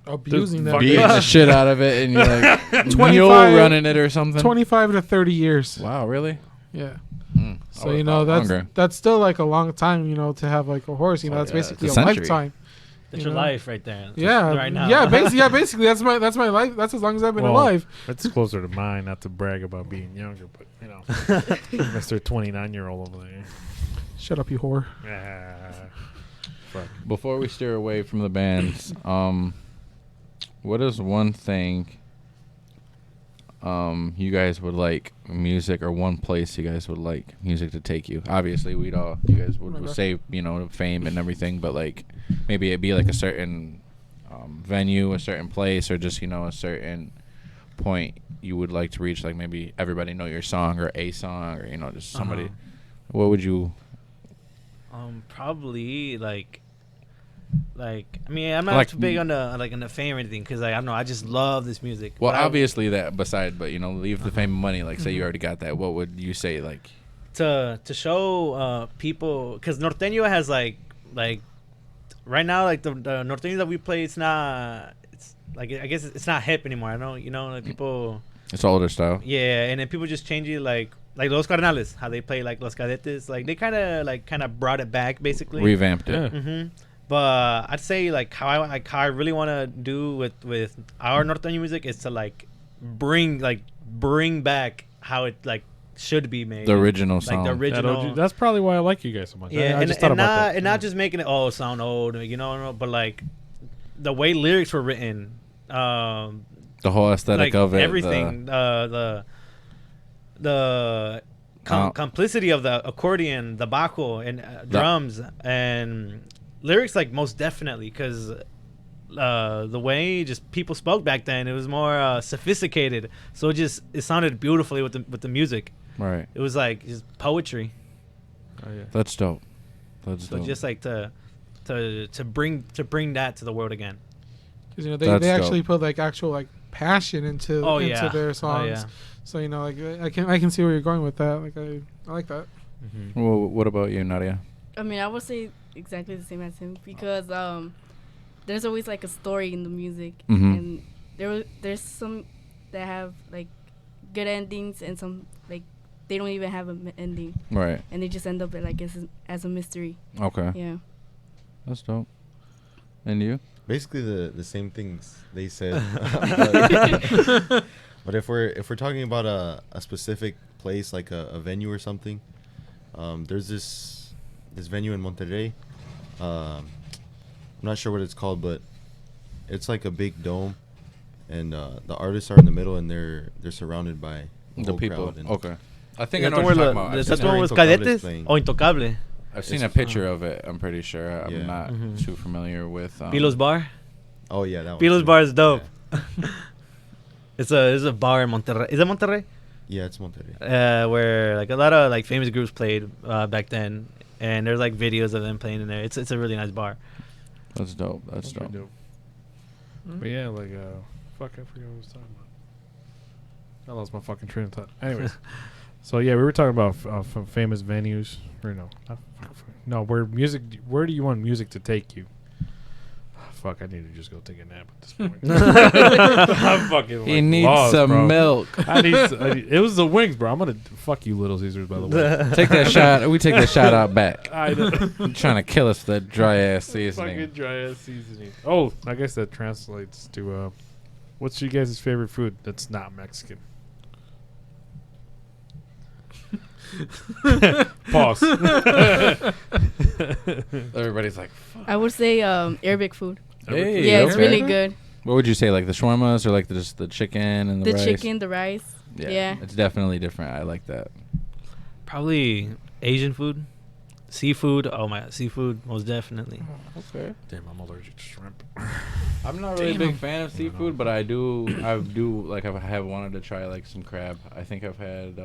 Abusing that. fuck beating yeah. the shit out of it and you're like 25 mule running it or something. 25 to 30 years. Wow, really? Yeah. Mm. So I would've thought that's longer. that's still like a long time, to have like a horse. Oh, That's yeah, basically it's a a century. lifetime. That's You your know? life right there. Yeah, Right now. yeah, basically that's my life. That's as long as I've been Well, alive. It's closer to mine, not to brag about being younger, but, Mr. 29-year-old over there. Shut up, you whore. Fuck. Before we steer away from the bands, what is one thing you guys would like music, or one place you guys would like music to take you? Obviously, you guys would say, fame and everything, but like maybe it'd be like a certain venue, a certain place, or just, a certain point you would like to reach, like maybe everybody know your song or a song, or, just somebody. What would you... Probably like I mean, I'm not Like- too big on the fame or anything, because I don't know, I just love this music. Well, But obviously that beside, but leave the fame and money. Like, say you already got that. What would you say? Like, to show people, because Norteño has like right now, like the Norteño that we play, it's like, I guess it's not hip anymore. I know, like people, it's older style. yeah, and then people just change it, like Los Carnales, how they play like Los Cadetes, like they kind of brought it back basically. Revamped it. Yeah. Mm-hmm. But I'd say how I really want to do with our Norteño music is to bring back how it should be made. The original like song. the original. That's probably why I like you guys so much. Yeah, I just thought about that. and not just making it sound old, but like the way lyrics were written, the whole aesthetic of it. everything, the complicity of the accordion, the bajo, and drums and lyrics, like most definitely, because the way just people spoke back then, it was more sophisticated, so it sounded beautifully with the music. Right. It was like just poetry. Oh, yeah. That's dope. That's So dope. just like to bring that to the world again. Because That's they actually dope. put actual passion into yeah. their songs. yeah. So I can see where you're going with that. I like that. Well, what about you, Nadia? I mean, I would say exactly the same as him because there's always like a story in the music, Mhm. and there's some that have like good endings and some like they don't even have an ending, Right. and they just end up like as a mystery. Okay. Yeah. That's dope. And you? Basically the same things they said. But if we're talking about a specific place, like a venue or something, there's this venue in Monterrey. I'm not sure what it's called, but it's like a big dome, and the artists are in the middle, and they're surrounded by The whole people. crowd, and Okay. I think I That's know the what one you're talking about. that's seen the one it. with Intocable Cadetes? playing. Oh, Intocable. I've seen a It's- picture of it. I'm pretty sure. I'm Yeah. not Mhm. too familiar with. Pilo's Bar. Oh yeah, that one. Pilo's too. Bar is dope. Yeah. It's a bar in Monterrey. Is it Monterrey? Yeah, it's Monterrey. Where like a lot of like famous groups played back then, and there's like videos of them playing in there. It's a really nice bar. That's dope. That's Pretty dope. Mm. But yeah, like fuck, I forget what I was talking about. I lost my fucking train of thought. Anyways, so yeah, we were talking about famous venues, or no, where do you want music to take you? Fuck, I need to just go take a nap at this point. I'm fucking. He like, needs lost, some bro. milk. It was the wings, bro. I'm gonna fuck you, Little Caesars. By the way, Take that shot. We take that shot out back. I know. You're trying to kill us with that dry ass Fucking seasoning. dry ass seasoning. Oh, I guess that translates to what's your guys' favorite food that's not Mexican? Pause. Everybody's like, fuck. I would say Arabic food. Hey, Yeah, it's okay. really good. What would you say, like the shawarmas or like just the chicken and the The rice? chicken, the rice. Yeah. It's definitely different. I like that. Probably Asian food, seafood. Oh my, seafood most definitely. Okay. Damn, I'm allergic to shrimp. I'm not really a Damn. big fan of seafood, but I do like I have wanted to try like some crab. I think I've had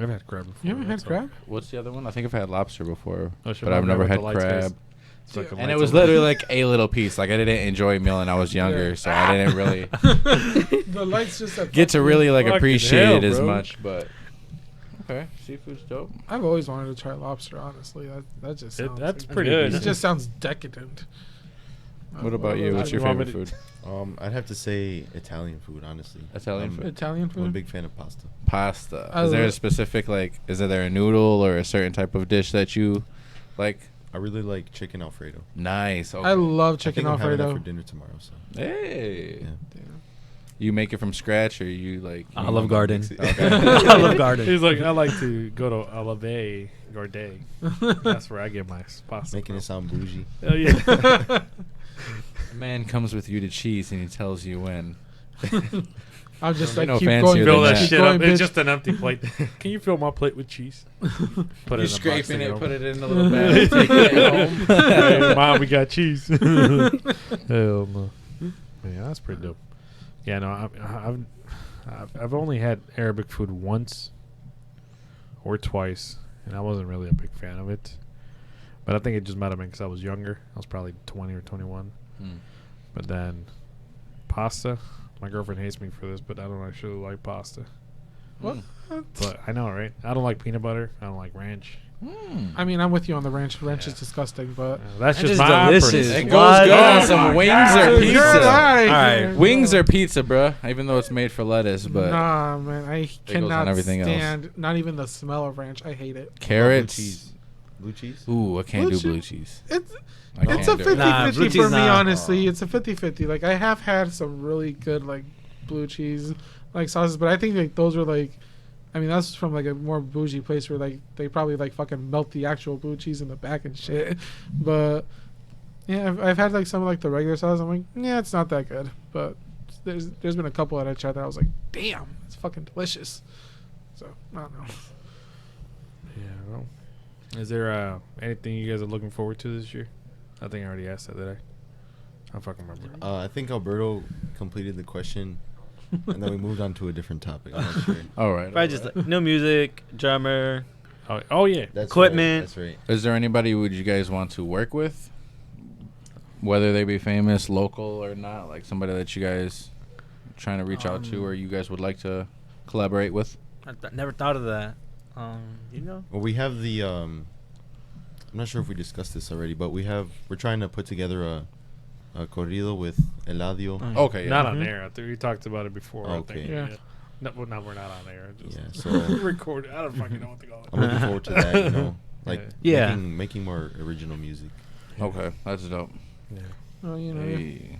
I've had crab before. You haven't had that's crab? what's the other one? I think I've had lobster before, Oh, shit, but I've never had with the lights, guys. crab. It's like a And lights it was over. literally like a little piece. Like I didn't enjoy a meal, and I was younger, so I didn't really The lights just have get to really like Fucking appreciate hell, it as bro. much. But okay, seafood's dope. I've always wanted to try lobster. Honestly, that just sounds That's like- pretty good. It decent. just sounds decent. What about you? What's your You want me favorite to- food? I'd have to say Italian food, honestly. Italian food? Italian I'm a food. big fan of pasta. Pasta. I Is there a love- specific like? Is there a noodle or a certain type of dish that you like? I really like chicken Alfredo. Nice. Okay. I love I chicken think I'm having that Alfredo. for dinner tomorrow. So Hey. yeah. You make it from scratch, or you like? Olive Garden. Mix it. Okay. Olive Garden. He's like, I like to go to Olive Garden. That's where I get my pasta. Making it sound bougie. Oh yeah. A man comes with you to cheese, and he tells you when. I'll just Don't like be no keep fancier going. than Fill that that. keep shit going, up. It's bitch. just an empty plate. Can you fill my plate with cheese? Put You're in a box scraping to it, go. put it in a little bag, taking it home. Hey, Mom, we got cheese. Hell no. Yeah, that's pretty dope. Yeah, no, I've only had Arabic food once or twice, and I wasn't really a big fan of it. But I think it just might have been because I was younger. I was probably 20 or 21. Hmm. But then pasta. My girlfriend hates me for this, but I don't actually like pasta. What? But I know, right? I don't like peanut butter. I don't like ranch. Hmm. I mean, I'm with you on the ranch. Ranch Yeah. is disgusting, but That's That just is my delicious. preference. It goes What? good on Oh some my wings God. or Good pizza. Alright, Alright. dude. Wings or pizza, bruh. Even though it's made for lettuce, but Nah, man, I goes on cannot everything else. stand not even the smell of ranch. I hate it. carrots. Blue cheese. Blue cheese? Ooh, I can't Blue do blue cheese? cheese. It's I it's a can't do 50-50 it. Nah, blue for cheese me, not. honestly. It's a 50-50. Like I have had some really good like blue cheese like sauces, but I think like those are like, I mean that's from like a more bougie place where like they probably like fucking melt the actual blue cheese in the back and shit. But yeah, I've had like some of like the regular sauce. I'm like, yeah, it's not that good. But there's been a couple that I tried that I was like, damn, it's fucking delicious. So I don't know. Yeah. Well, is there anything you guys are looking forward to this year? I think I already asked that, did I? I don't fucking remember. I think Alberto completed the question, and then we moved on to a different topic. I'm not sure. All right. Probably just like new music, drummer. Oh yeah. That's Equipment. Right, that's right. Is there anybody would you guys want to work with? Whether they be famous, local, or not, like somebody that you guys trying to reach out to, or you guys would like to collaborate with? Never thought of that. You know. Well, we have the I'm not sure if we discussed this already, but we're trying to put together a corrido with Eladio. Okay, yeah. Not on air. I think we talked about it before. I Okay. think. Yeah. No, well, no, we're not on air. Just Yeah, so record. I don't fucking know what to call it. I'm looking forward to that. You know, like Yeah. making more original music. Okay, that's dope. Yeah. Oh, you know. Hey.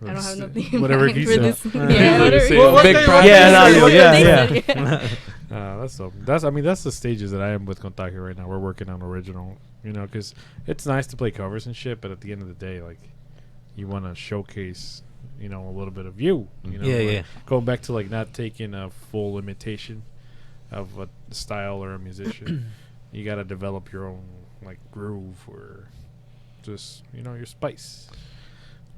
I don't have nothing in Whatever mind he for said. this. Yeah, Yeah, whatever he said. Well, Big what prize. they- Yeah, what no, they yeah, said, yeah. That's I mean that's the stages that I am with Contagio right now. We're working on original, you know, because it's nice to play covers and shit, but at the end of the day, like, you want to showcase, you know, a little bit of you. You know, Yeah, like yeah. Going back to like not taking a full imitation of a style or a musician, you got to develop your own like groove or just, you know, your spice.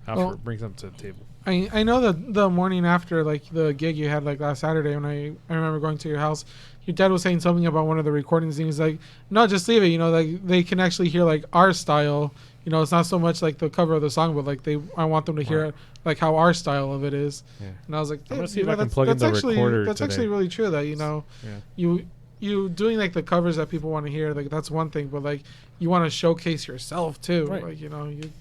Well, Bring something to the table. I know that the morning after like the gig you had like last Saturday when I remember going to your house, your dad was saying something about one of the recordings and he's like, no, just leave it, you know, like they can actually hear like our style, you know, it's not so much like the cover of the song, but like I want them to hear Right. like how our style of it is. Yeah. And I was like, I'm gonna "Hey, see you if know, I can that's, plug in that's the actually recorder that's today. actually really true that, you know, Yeah. you doing like the covers that people want to hear, like that's one thing, but like you want to showcase yourself too. Right. Like, you know, it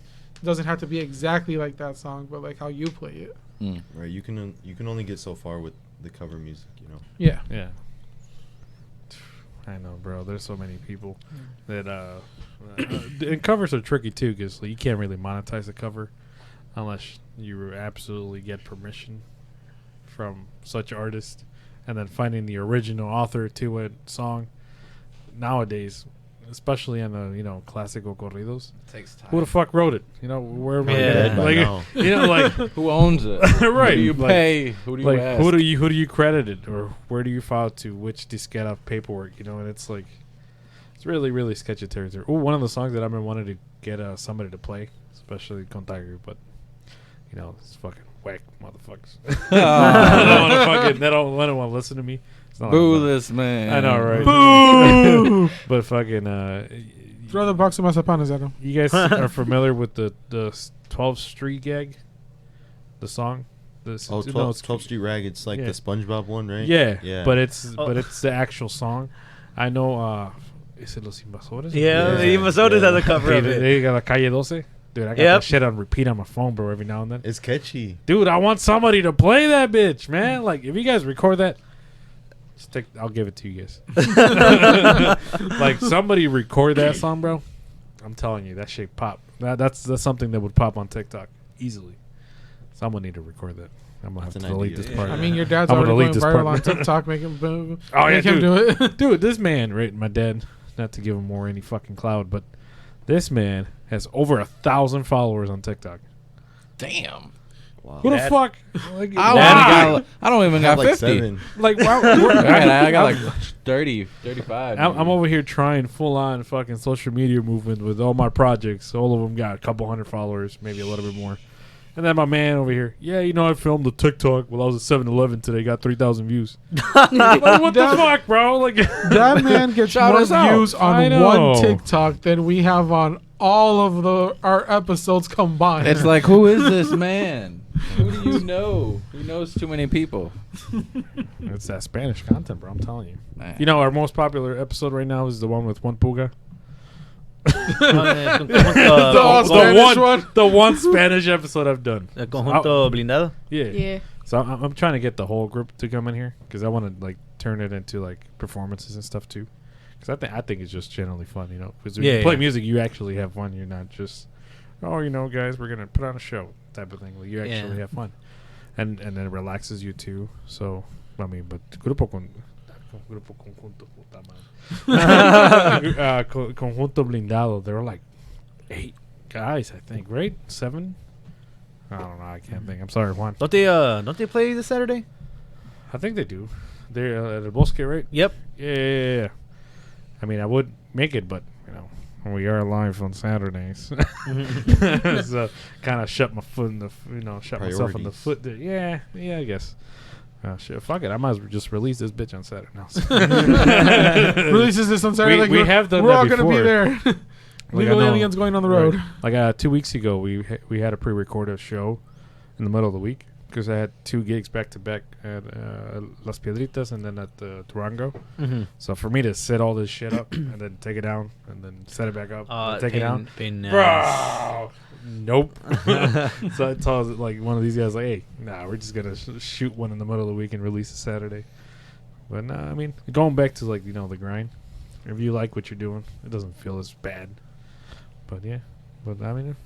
doesn't have to be exactly like that song, but like how you play it. Mm. Right, you can only get so far with the cover music, you know. Yeah. Yeah. I know, bro. There's so many people that and covers are tricky too because you can't really monetize a cover unless you absolutely get permission from such artist, and then finding the original author to a song nowadays, especially on the, you know, classical corridos. Takes time. Who the fuck wrote it? You know, where am I Yeah. gonna- Dead by like, now. you know, like Who owns it? Right, Who do you like- pay? Who do you like ask? who do you credit it, or where do you file to which disquette of paperwork, you know? And it's like it's really sketchy territory. Oh, one of the songs that I've been wanting to get somebody to play, especially Contagio, but you know, it's fucking whack motherfuckers. They don't want to listen to me. It's not Boo like this man. I know, right? Boo! But fucking Throw the box of mazapanes at him. you guys are familiar with the 12th Street gag, the song? Oh, it's 12th Street Rag, it's like Yeah. the SpongeBob one, right? Yeah, Yeah. but it's the actual song. I know. Is it Los Invasores? Yeah, Yeah. Invasores has a cover of it. They got La Calle 12. Dude, I got Yep. that shit on repeat on my phone, bro, every now and then. It's catchy. Dude, I want somebody to play that bitch, man. Like, if you guys record that, I'll give it to you guys. Like, somebody record that song, bro. I'm telling you, that shit pop. That's something that would pop on TikTok easily. Someone need to record that. I'm gonna have That's to an delete idea. this part. I mean, your dad's I'm gonna already delete going this viral part. on TikTok. Make him, Oh, yeah, make him dude. do it. Dude, this man, right? My dad, not to give him more any fucking cloud, but this man has over 1,000 followers on TikTok. Damn. Wow. Who the Dad? fuck? Like, I, why? only got, I don't even I have got like 50. 7. Like, why, I got like 30, 35. I'm maybe. over here trying full on fucking social media movement with all my projects. All of them got a couple hundred followers, maybe a little bit more. And then my man over here, yeah, you know, I filmed the TikTok while I was at 7-Eleven today, got 3,000 views. Like, what the fuck, bro? Like, That man gets Shout more us out. views I on know. one TikTok than we have on all of our episodes combined. It's like, who is this man? Who do you know? He knows too many people. it's that Spanish content, bro. I'm telling you. Man. You know, our most popular episode right now is the one with One Puga. The one Spanish episode I've done. El conjunto blindado. Yeah. Yeah. So I'm trying to get the whole group to come in here because I want to like turn it into like performances and stuff too. Because I think it's just generally fun, you know. Because when you play music, you actually have fun. You're not just, oh, you know, guys, we're gonna put on a show type of thing. Like, you actually have fun, and then it relaxes you too. So I mean, but Grupo Conjunto, puta madre. Conjunto Blindado. There were like 8 guys, I think, right? 7. I don't know. I can't think. I'm sorry, Juan. Don't they play this Saturday? I think they do. They're at the Bosque, right? Yep. Yeah. I mean, I would make it, but you know, we are live on Saturdays, so kind of shut my foot in the, shut myself in the Priorities. foot. There. Yeah, I guess. Shit, fuck it. I might as well just release this bitch on Saturday. No. Releases this on Saturday. We have done we're that all gonna be before. there. Like, Legal I know. aliens going on the road. Right. Like 2 weeks ago, we had a pre-recorded show in the middle of the week, because I had 2 gigs back to back at Las Piedritas and then at Durango. Mhm. So for me to set all this shit up and then take it down and then set it back up and take it down, Pain in the bro, ass. nope. So I told like one of these guys like, hey, nah, we're just gonna shoot one in the middle of the week and release it Saturday. But nah, I mean, going back to like the grind. If you like what you're doing, it doesn't feel as bad. But yeah, but I mean,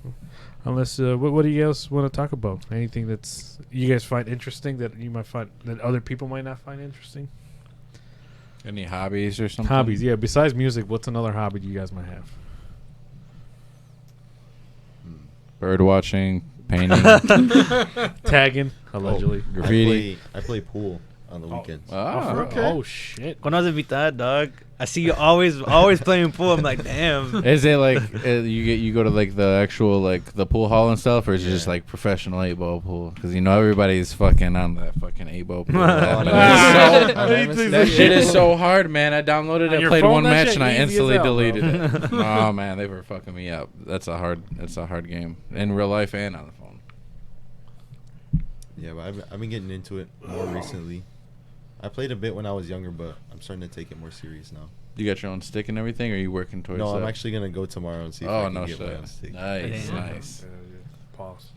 unless what do you guys want to talk about? Anything that's you guys find interesting that you might find that other people might not find interesting? Any hobbies or something? Hobbies, yeah. Besides music, what's another hobby you guys might have? Bird watching, painting, Tagging, allegedly. graffiti. I play pool on the weekends. Ah. Okay. Oh shit! Cuando vas a invitar, dog? I see you always playing pool. I'm like, damn. Is it like you go to like the actual like the pool hall and stuff, or is it just like professional 8-ball pool? Because everybody's fucking on that fucking 8-ball pool. That shit is so hard, man. I downloaded On it, your played phone, one that match, shit and I easy as instantly hell, bro. deleted it. Oh man, they were fucking me up. That's a hard game in real life and on the phone. Yeah, but I've been getting into it more recently. I played a bit when I was younger, but I'm starting to take it more serious now. You got your own stick and everything, or are you working towards No, that? I'm actually gonna go tomorrow and see if I Oh can no get my own shit! stick. Nice, Damn. nice. Pause.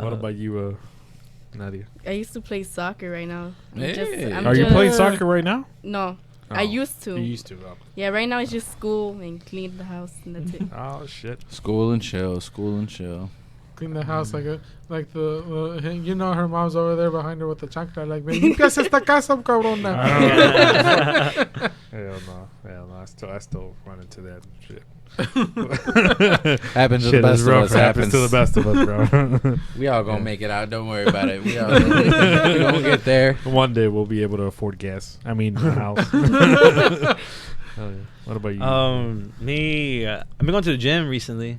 What about you, Nadia? I used to play soccer right now. Hey. Are you playing soccer right now? No, I used to. You used to. Yeah, right now it's just school and clean the house and that's it. Oh shit! School and chill. Clean the house like her mom's over there behind her with the chancla like, limpias esta casa, cabrona. Hell no. I still run into that shit. Happens to Shit the best is of rough. us. Happens to the best of us, bro. We all gonna make it out. Don't worry about it. We gonna get there. One day we'll be able to afford gas. I mean, a house. Hell yeah. What about you? Me, I've been going to the gym recently.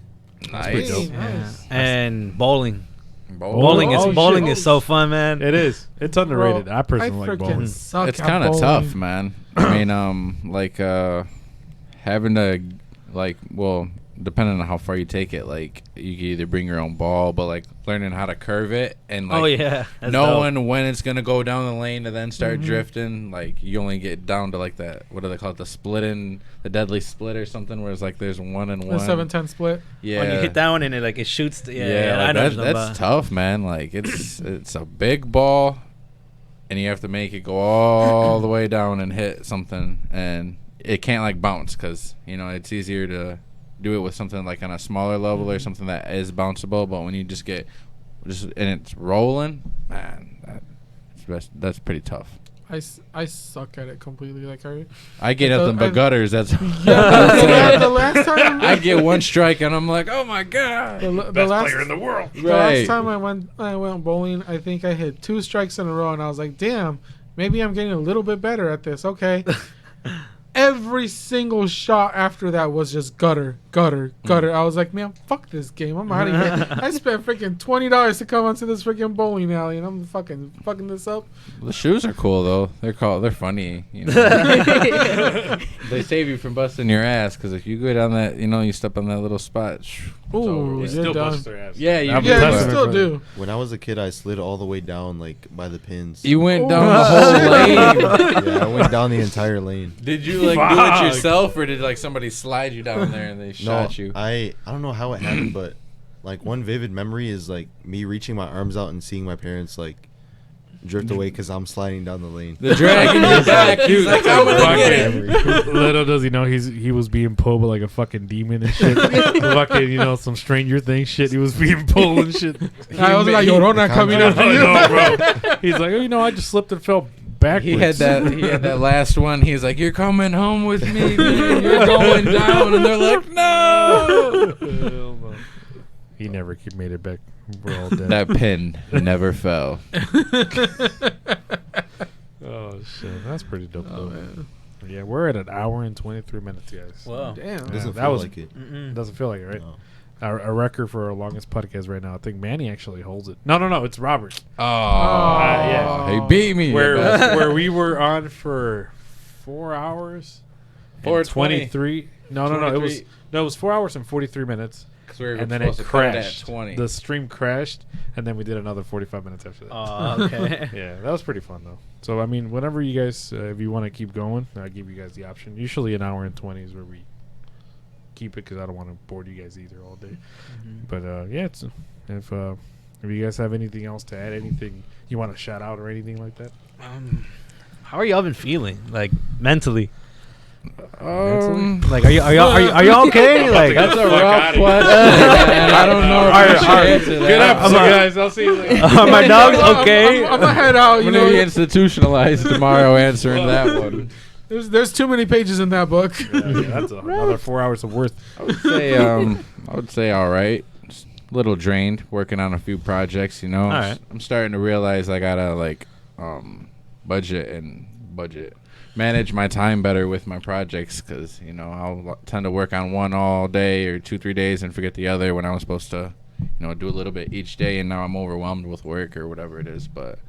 pretty dope. Nice. And bowling. Bowling. Bowling Oh, is so fun, man. It is. It's underrated. I personally like freaking bowling. suck It's at kind of bowling. tough, man. I mean, like having to, like, well, depending on how far you take it, like you can either bring your own ball, but like learning how to curve it and like Oh yeah, that's knowing when it's gonna go down the lane and then start drifting. Like you only get down to like that. What do they call it? The deadly split or something, where it's like there's 1 and 1. The 7-10 split. Yeah. When you hit that one and it shoots. Like I know what you're that's talking tough, man. Like it's a big ball, and you have to make it go all the way down and hit something, and it can't like bounce because it's easier to do it with something like on a smaller level or something that is bounceable. But when you just and it's rolling, man, that's pretty tough. I suck at it completely. Like I get at them but gutters. That's the last time I get one strike and I'm like, oh my god, the Best last player in the world. The last time I went bowling, I think I hit 2 strikes in a row, and I was like, damn, maybe I'm getting a little bit better at this. Okay. Every single shot after that was just gutter. I was like, man, fuck this game. I'm out of here. I spent freaking $20 to come onto this freaking bowling alley, and I'm fucking this up. The shoes are cool though. They're funny. They save you from busting your ass because if you go down that, you step on that little spot. Ooh, It you're still done. busts their ass. Yeah, you I'm do. Yeah, you testament still for do. When I was a kid, I slid all the way down like by the pins. You went Ooh. down the whole lane. Yeah, I went down the entire lane. Did you like do Fuck. it yourself, or did like somebody slide you down there and they No, shot you? I don't know how it happened, but like one vivid memory is like me reaching my arms out and seeing my parents like drift away because I'm sliding down the lane. The drag in your back, dude. Like I'm gonna get it. Little does he know he was being pulled by like a fucking demon and shit. Fucking some Stranger Things shit. He was being pulled and shit. I was like, Llorona coming I up for you. know, bro. He's like, I just slipped and fell backwards. He had that last one. He's like, "You're coming home with me, man. You're going down," and they're like, "No." Hell no. He never made it back. We're all dead. That pin never fell. Oh shit, that's pretty dope. Oh, though. man. Yeah, we're at 1 hour and 23 minutes, guys. Wow. Damn. Doesn't that feel was- like it. Doesn't feel like it, right? No. Our record for our longest podcast right now, I think Manny actually holds it. No, it's Robert. Oh, yeah. he beat me. Where we were on for 4 hours. and 4:20. 23. No, it was 4 hours and 43 minutes. 'Cause we were and then supposed it to cut it at crashed. 20. The stream crashed, and then we did another 45 minutes after that. Oh, okay. Yeah, that was pretty fun though. So I mean, whenever you guys, if you want to keep going, I give you guys the option. Usually an hour and 20 is where we keep it because I don't want to bore you guys either all day. But yeah, it's, if you guys have anything else to add, anything you want to shout out or anything like that. How are y'all been feeling, like mentally? Um, Like, are y'all okay? Like, that's a Fuck rough outta here. question. Man. I don't know if I should answer that. Good episode, guys. I'll see you later. are my dogs okay? I'm gonna head out. I'm You gonna be know, institutionalized tomorrow answering that one. there's too many pages in that book. Yeah, that's another 4 hours of worth. I would say all right. Just a little drained working on a few projects, you know. All right. I'm starting to realize I gotta like budget manage my time better with my projects because you know I'll tend to work on one all day or 2-3 days and forget the other when I was supposed to do a little bit each day, and now I'm overwhelmed with work or whatever it is. But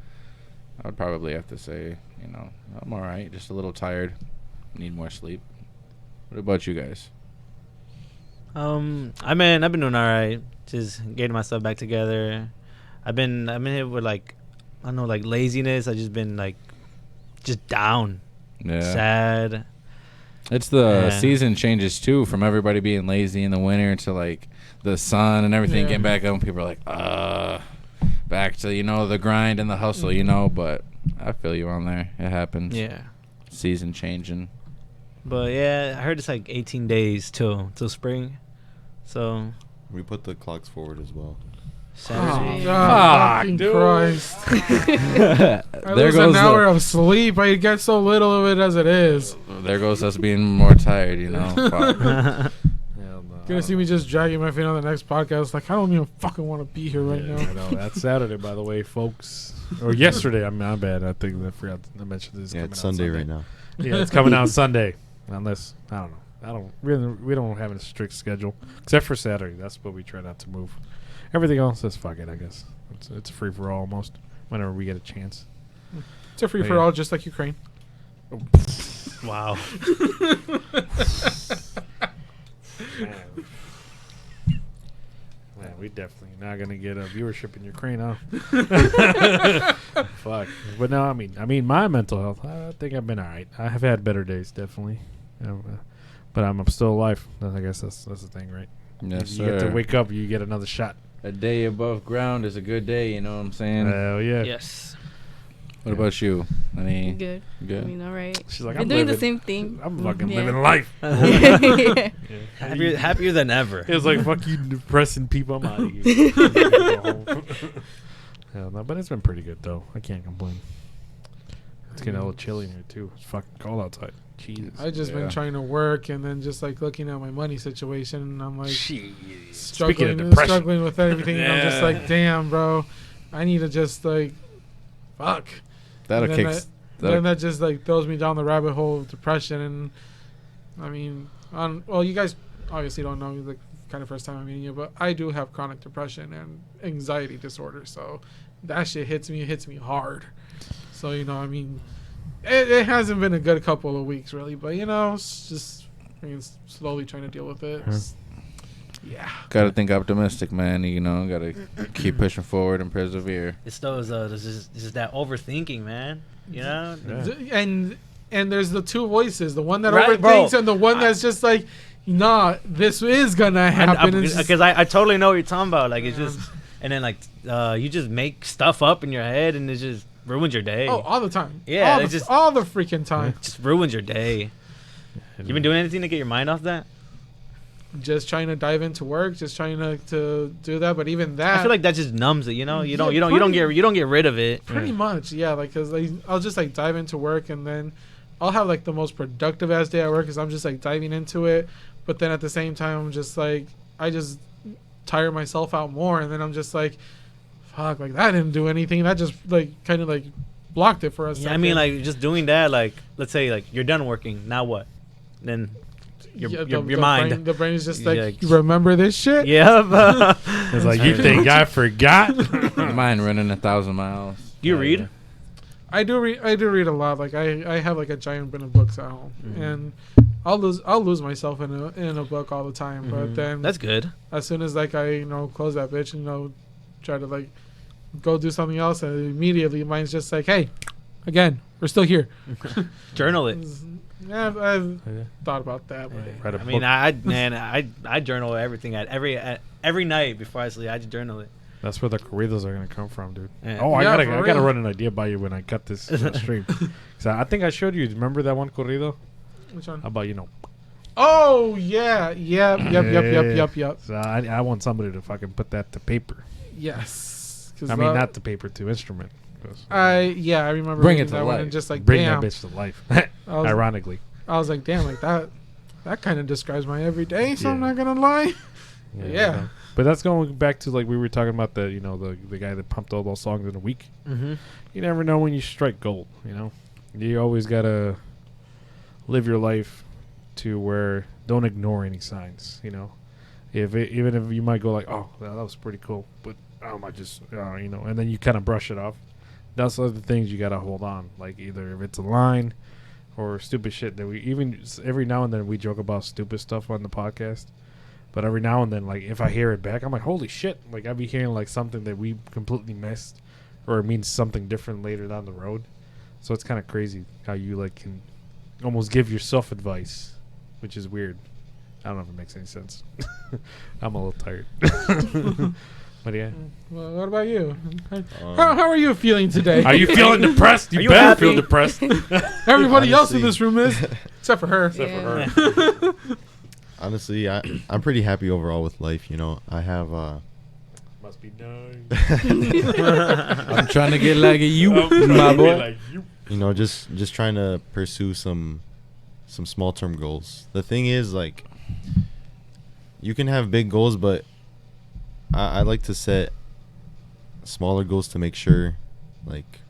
I would probably have to say I'm all right, just a little tired, need more sleep. What about you guys? I've been doing all right, just getting myself back together. I've been hit with like, I don't know, like laziness. I just been like just down, sad. It's the season changes too, from everybody being lazy in the winter to like the sun and everything getting back up, and people are like back to the grind and the hustle, but I feel you on there. It happens. Yeah. Season changing. But yeah, I heard it's like 18 days till spring. So We put the clocks forward as well. Saturday. Fucking dude. Christ. I There lose goes an hour the, of sleep. I get so little of it as it is. there goes us being more tired, Fuck. Hell no. You're gonna see me just dragging my feet on the next podcast. Like, I don't even fucking want to be here right Yeah, now. I know. That's Saturday, by the way, folks. Or yesterday. My bad. I think I forgot to mention this. Yeah, coming it's out Sunday right now. Yeah, it's coming out Sunday. Unless, I don't know. We don't have a strict schedule. Except for Saturday. That's what we try not to move. Everything else is fuck it, I guess. It's free for all almost. Whenever we get a chance. It's a free for all, just like Ukraine. Wow. Man, we definitely not gonna get a viewership in Ukraine, huh? Fuck. But no, I mean, my mental health. I think I've been alright. I have had better days, definitely. But I'm still alive. I guess that's the thing, right? Yes, You get to wake up, you get another shot. A day above ground is a good day, you know what I'm saying? Hell yeah. Yes. What about you? Any Good. good? I mean, all right. She's like, Been I'm doing living, the same thing. I'm fucking Yeah. living life. Yeah. Happier than ever. It was like, fuck you, depressing people. I'm out of here. Go home. Hell no, but it's been pretty good though. I can't complain. It's getting a little chilly in here too. It's fucking cold outside. Jesus. I just been trying to work and then just like looking at my money situation, and I'm like Speaking of struggling depression. with everything, and I'm just Yeah. like, damn, bro, I need to just like, fuck. That'll And kick. then then that just like throws me down the rabbit hole of depression. And I mean, well, you guys obviously don't know, like, kind of first time I'm meeting you, but I do have chronic depression and anxiety disorder, so that shit hits me hard. So I mean, it hasn't been a good couple of weeks really, but it's just slowly trying to deal with it. Yeah. Gotta think optimistic, man. Gotta keep pushing forward and persevere. It's those this is that overthinking, man. Yeah. And there's the two voices, the one that Right, overthinks bro. and the one that's just like, nah, this is gonna happen. Because I totally know what you're talking about. Like, it's just, and then like you just make stuff up in your head, and it just ruins your day. Oh, all the time. Yeah, all the freaking time. Just ruins your day. You been doing anything to get your mind off that? Just trying to dive into work, just trying to do that. But even that, I feel like that just numbs it. You don't Yeah, you don't get rid of it. pretty much, yeah. Like, cause like, I'll just like dive into work, and then I'll have like the most productive ass day at work, cause I'm just like diving into it. But then at the same time, I'm just like, I just tire myself out more, and then I'm just like, fuck, like that didn't do anything. That just like kind of like blocked it for us. Yeah, I mean, like, just doing that. Like, let's say like you're done working. Now what? Then your mind. The brain is just Yeah, like, like- you remember this shit? Yeah. It's like, you think I forgot? Your mind running 1,000 miles. Do you read? I do read a lot. Like I have like a giant bin of books at home, and I'll lose myself in a book all the time. But then That's good. as soon as like I close that bitch and try to like go do something else, and immediately mine's just like, hey, again, we're still here. Journal it. Yeah, I've thought about that. But Write a I mean, book. I journal everything at every night before I sleep. I just journal it. That's where the corridos are gonna come from, dude. Yeah. Oh, I Yeah, gotta for I gotta real. run an idea by you when I cut this stream. So I think I showed you. Remember that one corrido? which one? How about Oh yeah, yep. So I want somebody to fucking put that to paper. Yes. 'Cause I mean, not to paper, to instrument. 'Cause I remember Bring reading it to that one life. and just like bring damn. that bitch to life. I was, Ironically. I was like, damn, like that kind of describes my everyday. So I'm Yeah. not gonna lie. Yeah. But that's going back to like we were talking about the the guy that pumped all those songs in a week. Mm-hmm. You never know when you strike gold. You always gotta live your life to where don't ignore any signs. Even if you might go like, oh, that was pretty cool, but I just and then you kind of brush it off. That's other things you gotta hold on. Like either if it's a line or stupid shit that we even every now and then we joke about stupid stuff on the podcast. But every now and then, like, if I hear it back, I'm like, holy shit. Like, I'd be hearing, like, something that we completely missed. Or it means something different later down the road. So it's kind of crazy how you, like, can almost give yourself advice. Which is weird. I don't know if it makes any sense. I'm a little tired. But, yeah. Well, what about you? How are you feeling today? Are you feeling depressed? Are you better happy? feel depressed. Everybody else in Honestly. this room is, except for her. Honestly, I'm pretty happy overall with life. I have Must be nice. I'm trying to get like you, my boy. just trying to pursue some small term goals. The thing is, like, you can have big goals, but I like to set smaller goals to make sure, like,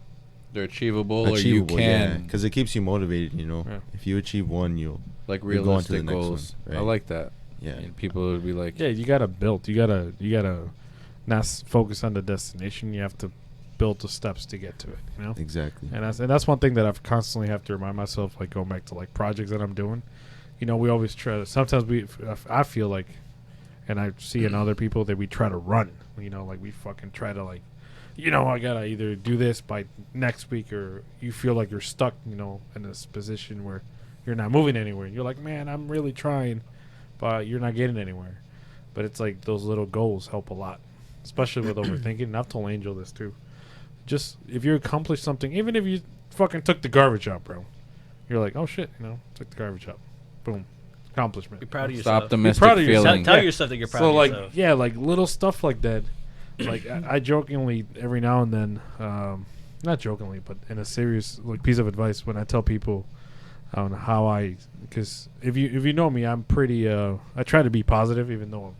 They're achievable, or you can because it keeps you motivated. Yeah. If you achieve one, you'll like you'll go on to the realistic next goals. one, I right? like that. Yeah. And people would be like, Yeah, you gotta build. You gotta not focus on the destination. You have to build the steps to get to it. Exactly. And that's one thing that I've constantly have to remind myself. Like going back to like projects that I'm doing. We always try to. Sometimes I feel like, and I see in other people that we try to run. Like we fucking try to like, I gotta either do this by next week, or you feel like you're stuck. In this position where you're not moving anywhere. You're like, man, I'm really trying, but you're not getting anywhere. But it's like those little goals help a lot, especially with overthinking. And I've told Angel this too. Just if you accomplish something, even if you fucking took the garbage out, bro, you're like, oh shit, took the garbage out. Boom. Accomplishment. Be proud of it's yourself. optimistic proud of yourself. feeling. Tell Yeah. yourself that you're proud So of like, yourself. yeah, like little stuff like that. Like I jokingly every now and then, not jokingly, but in a serious like piece of advice when I tell people on how because if you know me, I'm pretty. I try to be positive, even though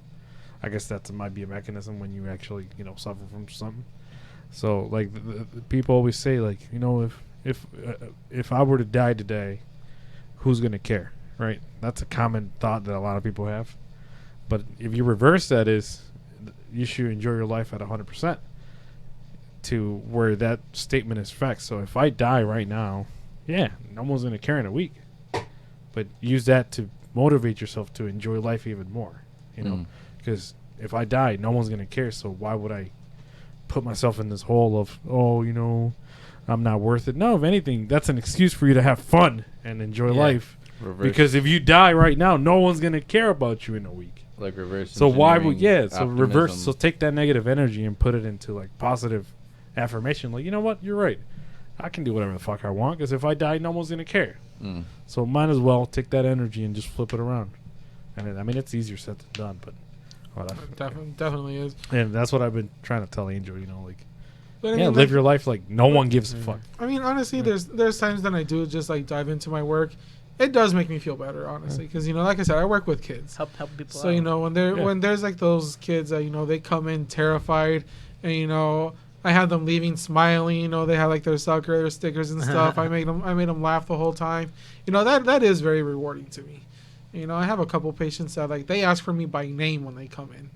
I guess that might be a mechanism when you actually suffer from something. So like the people always say like if I were to die today, who's gonna care, right? That's a common thought that a lot of people have. But if you reverse that, is you should enjoy your life at 100% to where that statement is fact. So if I die right now, yeah, no one's going to care in a week. But use that to motivate yourself to enjoy life even more, because if I die, no one's going to care. So why would I put myself in this hole of, I'm not worth it? No, if anything, that's an excuse for you to have fun and enjoy life. Reverse, Because if you die right now, no one's going to care about you in a week. like reverse. So why would engineering reverse? optimism. So take that negative energy and put it into like positive affirmation. Like, you know what? You're right. I can do whatever the fuck I want because if I die, no one's gonna care. So might as well take that energy and just flip it around. And it's easier said than done, but whatever. Definitely is. And that's what I've been trying to tell Angel. But I Yeah, mean, live your life like no one gives a fuck. I mean, honestly, there's times that I do just like dive into my work. It does make me feel better, honestly, because like I said, I work with kids. Help people So out. when there's like those kids that they come in terrified, and I have them leaving smiling. They have like their sucker, their stickers and stuff. I made them laugh the whole time. That is very rewarding to me. I have a couple patients that like they ask for me by name when they come in.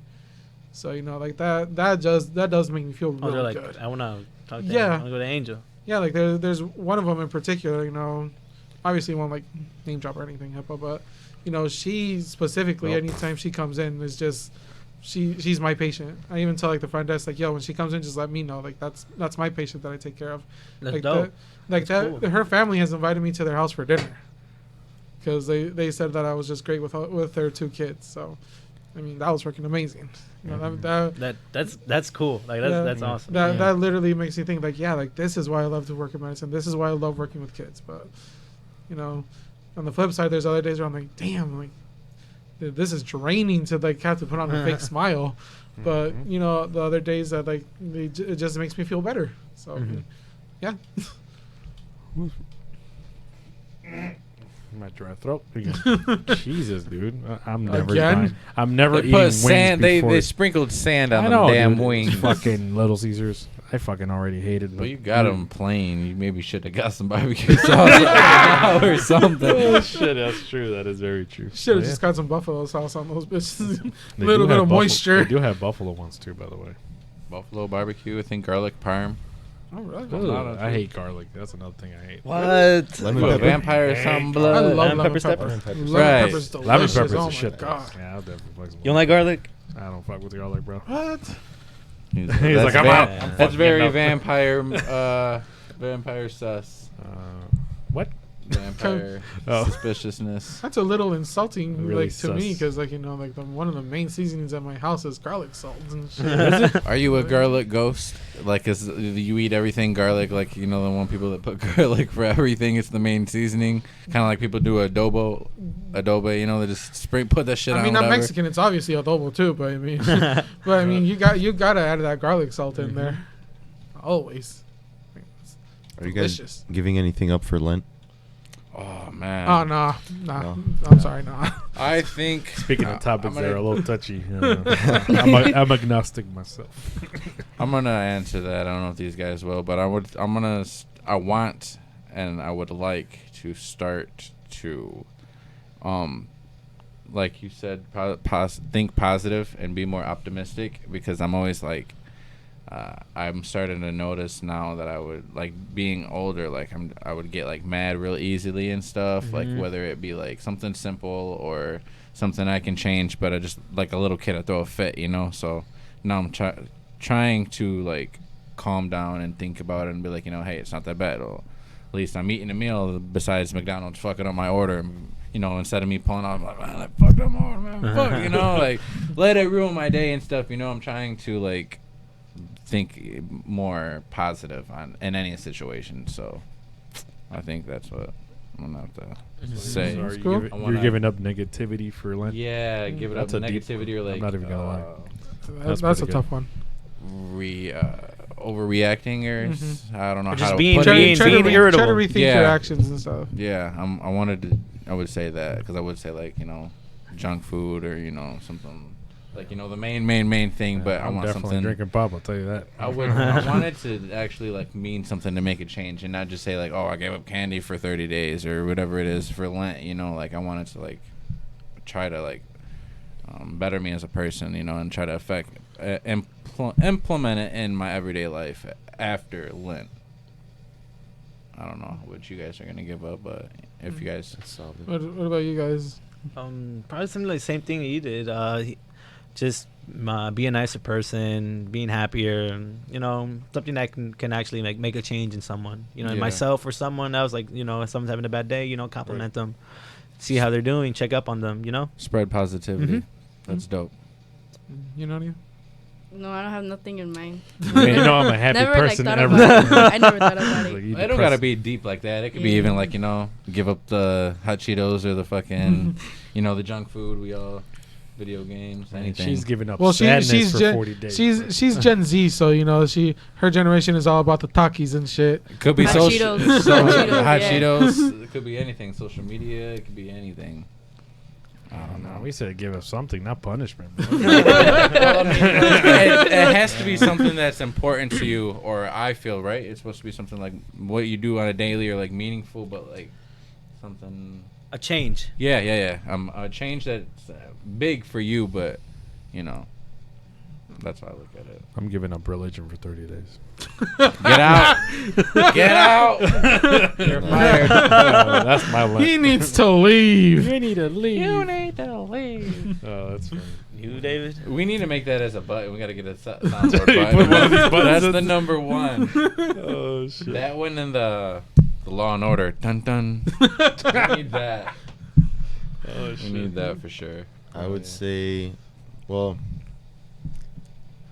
So like that does make me feel Oh, they're really like, good. I want to talk to Yeah. him. I want to go to Angel. Yeah, like there's one of them in particular. obviously won't like name drop or anything, HIPAA, but you know, she specifically, anytime she comes in, is just she's my patient. I even tell like the front desk, like, yo, when she comes in, just let me know, like that's my patient that I take care of. That's like dope. That, her family has invited me to their house for dinner because they said that I was just great with their 2 kids. So, I mean, that was working amazing. You know, That's cool. Like that's awesome. That literally makes me think like, yeah, like this is why I love to work in medicine. This is why I love working with kids. But, you know, on the flip side, there's other days where I'm like, damn, like dude, this is draining to like have to put on a fake smile. But you know, the other days that like it just makes me feel better. So, yeah. My dry throat again. Jesus, dude. I'm never Again? dying. I'm never They eating put wings sand. before. They sprinkled sand on I the know, damn dude. wings. Fucking Little Caesars. I fucking already hated them. Well, you got them plain. You maybe should have got some barbecue sauce or something. Oh, shit, that's true. That is very true. Should have Yeah. just got some buffalo sauce on those bitches. They Little do bit have of buffalo- moisture. They do have buffalo ones too, by the way. Buffalo barbecue. I think garlic parm. Oh, really? Ugh, I hate garlic. That's another thing I hate. What? Lemon Put a pepper. vampire or something I blood. love lemon lemon pepper pepper. pepper? Lemon Right. pepper's delicious. Lemon pepper's oh a my shit. God. Yeah, I'll definitely fuck some You don't like garlic? I don't fuck with garlic, bro. What? He's He's like, I'm out. I'm That's fucking very getting vampire. Vampire sus. What? Vampire Oh. suspiciousness. That's a little insulting, Really like to me, sus. because like you know, like one of the main seasonings at my house is garlic salt and shit. Are you a garlic ghost? Like, is you eat everything garlic? Like, you know, the one people that put garlic for everything. It's the main seasoning. Kind of like people do adobo. You know, they just put that shit on. I mean, I'm whatever. Mexican. It's obviously adobo too, but I mean, but I mean, you gotta add that garlic salt in there, always. Are you guys Delicious. giving anything up for Lent? Oh man. Oh nah. No. I'm sorry, nah. I think. Speaking of topics I'm that are a gonna, little touchy, I'm agnostic myself. I'm gonna answer that. I don't know if these guys will, but I want, and I would like to start to, like you said, think positive and be more optimistic, because I'm always like, I'm starting to notice now that I would like being older, like I would get like mad real easily and stuff, like whether it be like something simple or something I can change, but I just like a little kid, I throw a fit, you know. So now I'm trying to like calm down and think about it and be like, you know, hey, it's not that bad. Well, at least I'm eating a meal besides McDonald's fucking up my order. You know, instead of me pulling off, like, man, I fucked up my order, man, fuck, you know, like let it ruin my day and stuff. You know, I'm trying to like think more positive in any situation. So I think that's what I'm gonna have to say. So are you cool. you're giving up negativity for Lent? Yeah, give it That's up a deep negativity or one. like I'm not even gonna lie. That's pretty a good. tough one. Overreacting or I don't know Or how just to being- put being- it. try to irritable. rethink Yeah. your actions and stuff. Yeah, I would say that, because I would say like, you know, junk food or, you know, something like, you know, the main thing. But I I'm want definitely something. drinking pop. I'll tell you that. I wanted to actually like mean something to make a change, and not just say like, oh, I gave up candy for 30 days or whatever it is for Lent. You know, like I wanted to like try to like better me as a person, you know, and try to implement it in my everyday life after Lent. I don't know what you guys are gonna give up, but if you guys, What about you guys? Probably something like same thing that you did. Just be a nicer person, being happier. You know, something that can actually make a change in someone. You know, in Yeah. myself or someone else. Like, you know, if someone's having a bad day, you know, compliment them, see how they're doing, check up on them. You know. spread positivity. Mhm. That's dope. You know what I mean? No, I don't have nothing in mind. I mean, you know, I'm a happy Never person. thought ever. about it. I never thought about Like, it. you It don't depressed. gotta be deep like that. It could be Yeah. even like, you know, give up the hot Cheetos or the fucking, you know, the junk food. We all video games, Man, anything. she's giving up Well, sadness she's for Gen, 40 days. she's Gen Z, so you know her generation is all about the Takis and shit. Could be Hot social. Cheetos. so- Hot Cheetos, hot yeah. Cheetos. It could be anything. Social media. It could be anything. I don't know. We said give us something, not punishment. Well, I mean, it has to be something that's important to you, or I feel, right? It's supposed to be something like what you do on a daily, or like meaningful, but like something. A change. Yeah. A change that's big for you, but you know. That's how I look at it. I'm giving up religion for 30 days. Get out! Get out! You're fired. That's my line. He needs to leave. You need to leave. You need to leave. Oh, that's funny. You, David? We need to make that as a button. We got to get a soundboard Put button. one of these buttons That's in. the number one. Oh shit. That one and the Law and Order. Dun dun. We need that. Oh We shit. need that for sure. I would say, well,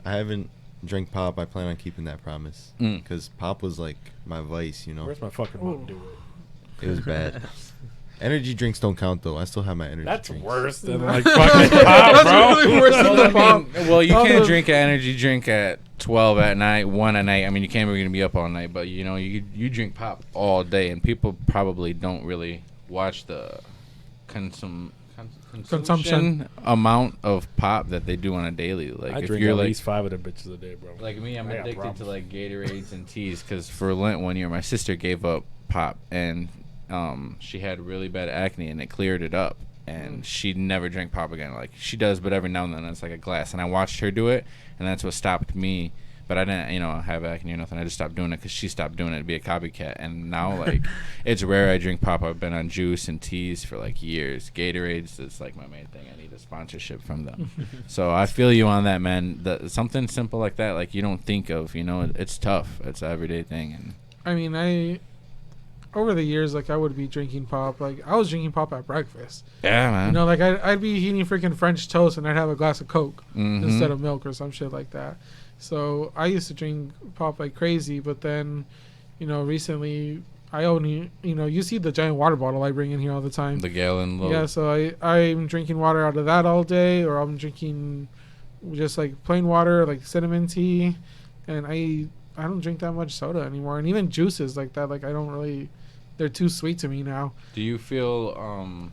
I haven't drank pop. I plan on keeping that promise Mm. because pop was like my vice. You know, Where's my fucking Mountain Dew? it was bad. Energy drinks don't count though. I still have my energy. That's drinks. worse than like fucking pop, That's bro. really worse than the pop. Well, you Oh, can't the- drink an energy drink at 12 at night, 1 at night. I mean, you can't really gonna be up all night, but you know, you drink pop all day, and people probably don't really watch the consumption amount of pop that they do on a daily. Like I if drink you're at like least 5 of them bitches a day, bro. like me, I'm I got addicted to problems. like Gatorades and teas because for Lent one year, my sister gave up pop and she had really bad acne and it cleared it up. And she never drank pop again. Like she does, but every now and then it's like a glass. And I watched her do it, and that's what stopped me. But I didn't, have acne or nothing. I just stopped doing it because she stopped doing it to be a copycat. And now, like, it's rare I drink pop. I've been on juice and teas for like years. Gatorades is like my main thing. I need a sponsorship from them. So I feel you on that, man. Something simple like that, like you don't think of. It's tough. It's an everyday thing. And I mean, over the years, like, I would be drinking pop. Like, I was drinking pop at breakfast. yeah, man. Like, I'd be eating freaking French toast and I'd have a glass of Coke Mhm. instead of milk or some shit like that. So I used to drink pop like crazy, but then, recently I only, you see the giant water bottle I bring in here all the time. The gallon low. Yeah, so I'm drinking water out of that all day, or I'm drinking just like plain water, like cinnamon tea, and I don't drink that much soda anymore, and even juices like that, like I don't really, they're too sweet to me now. Do you feel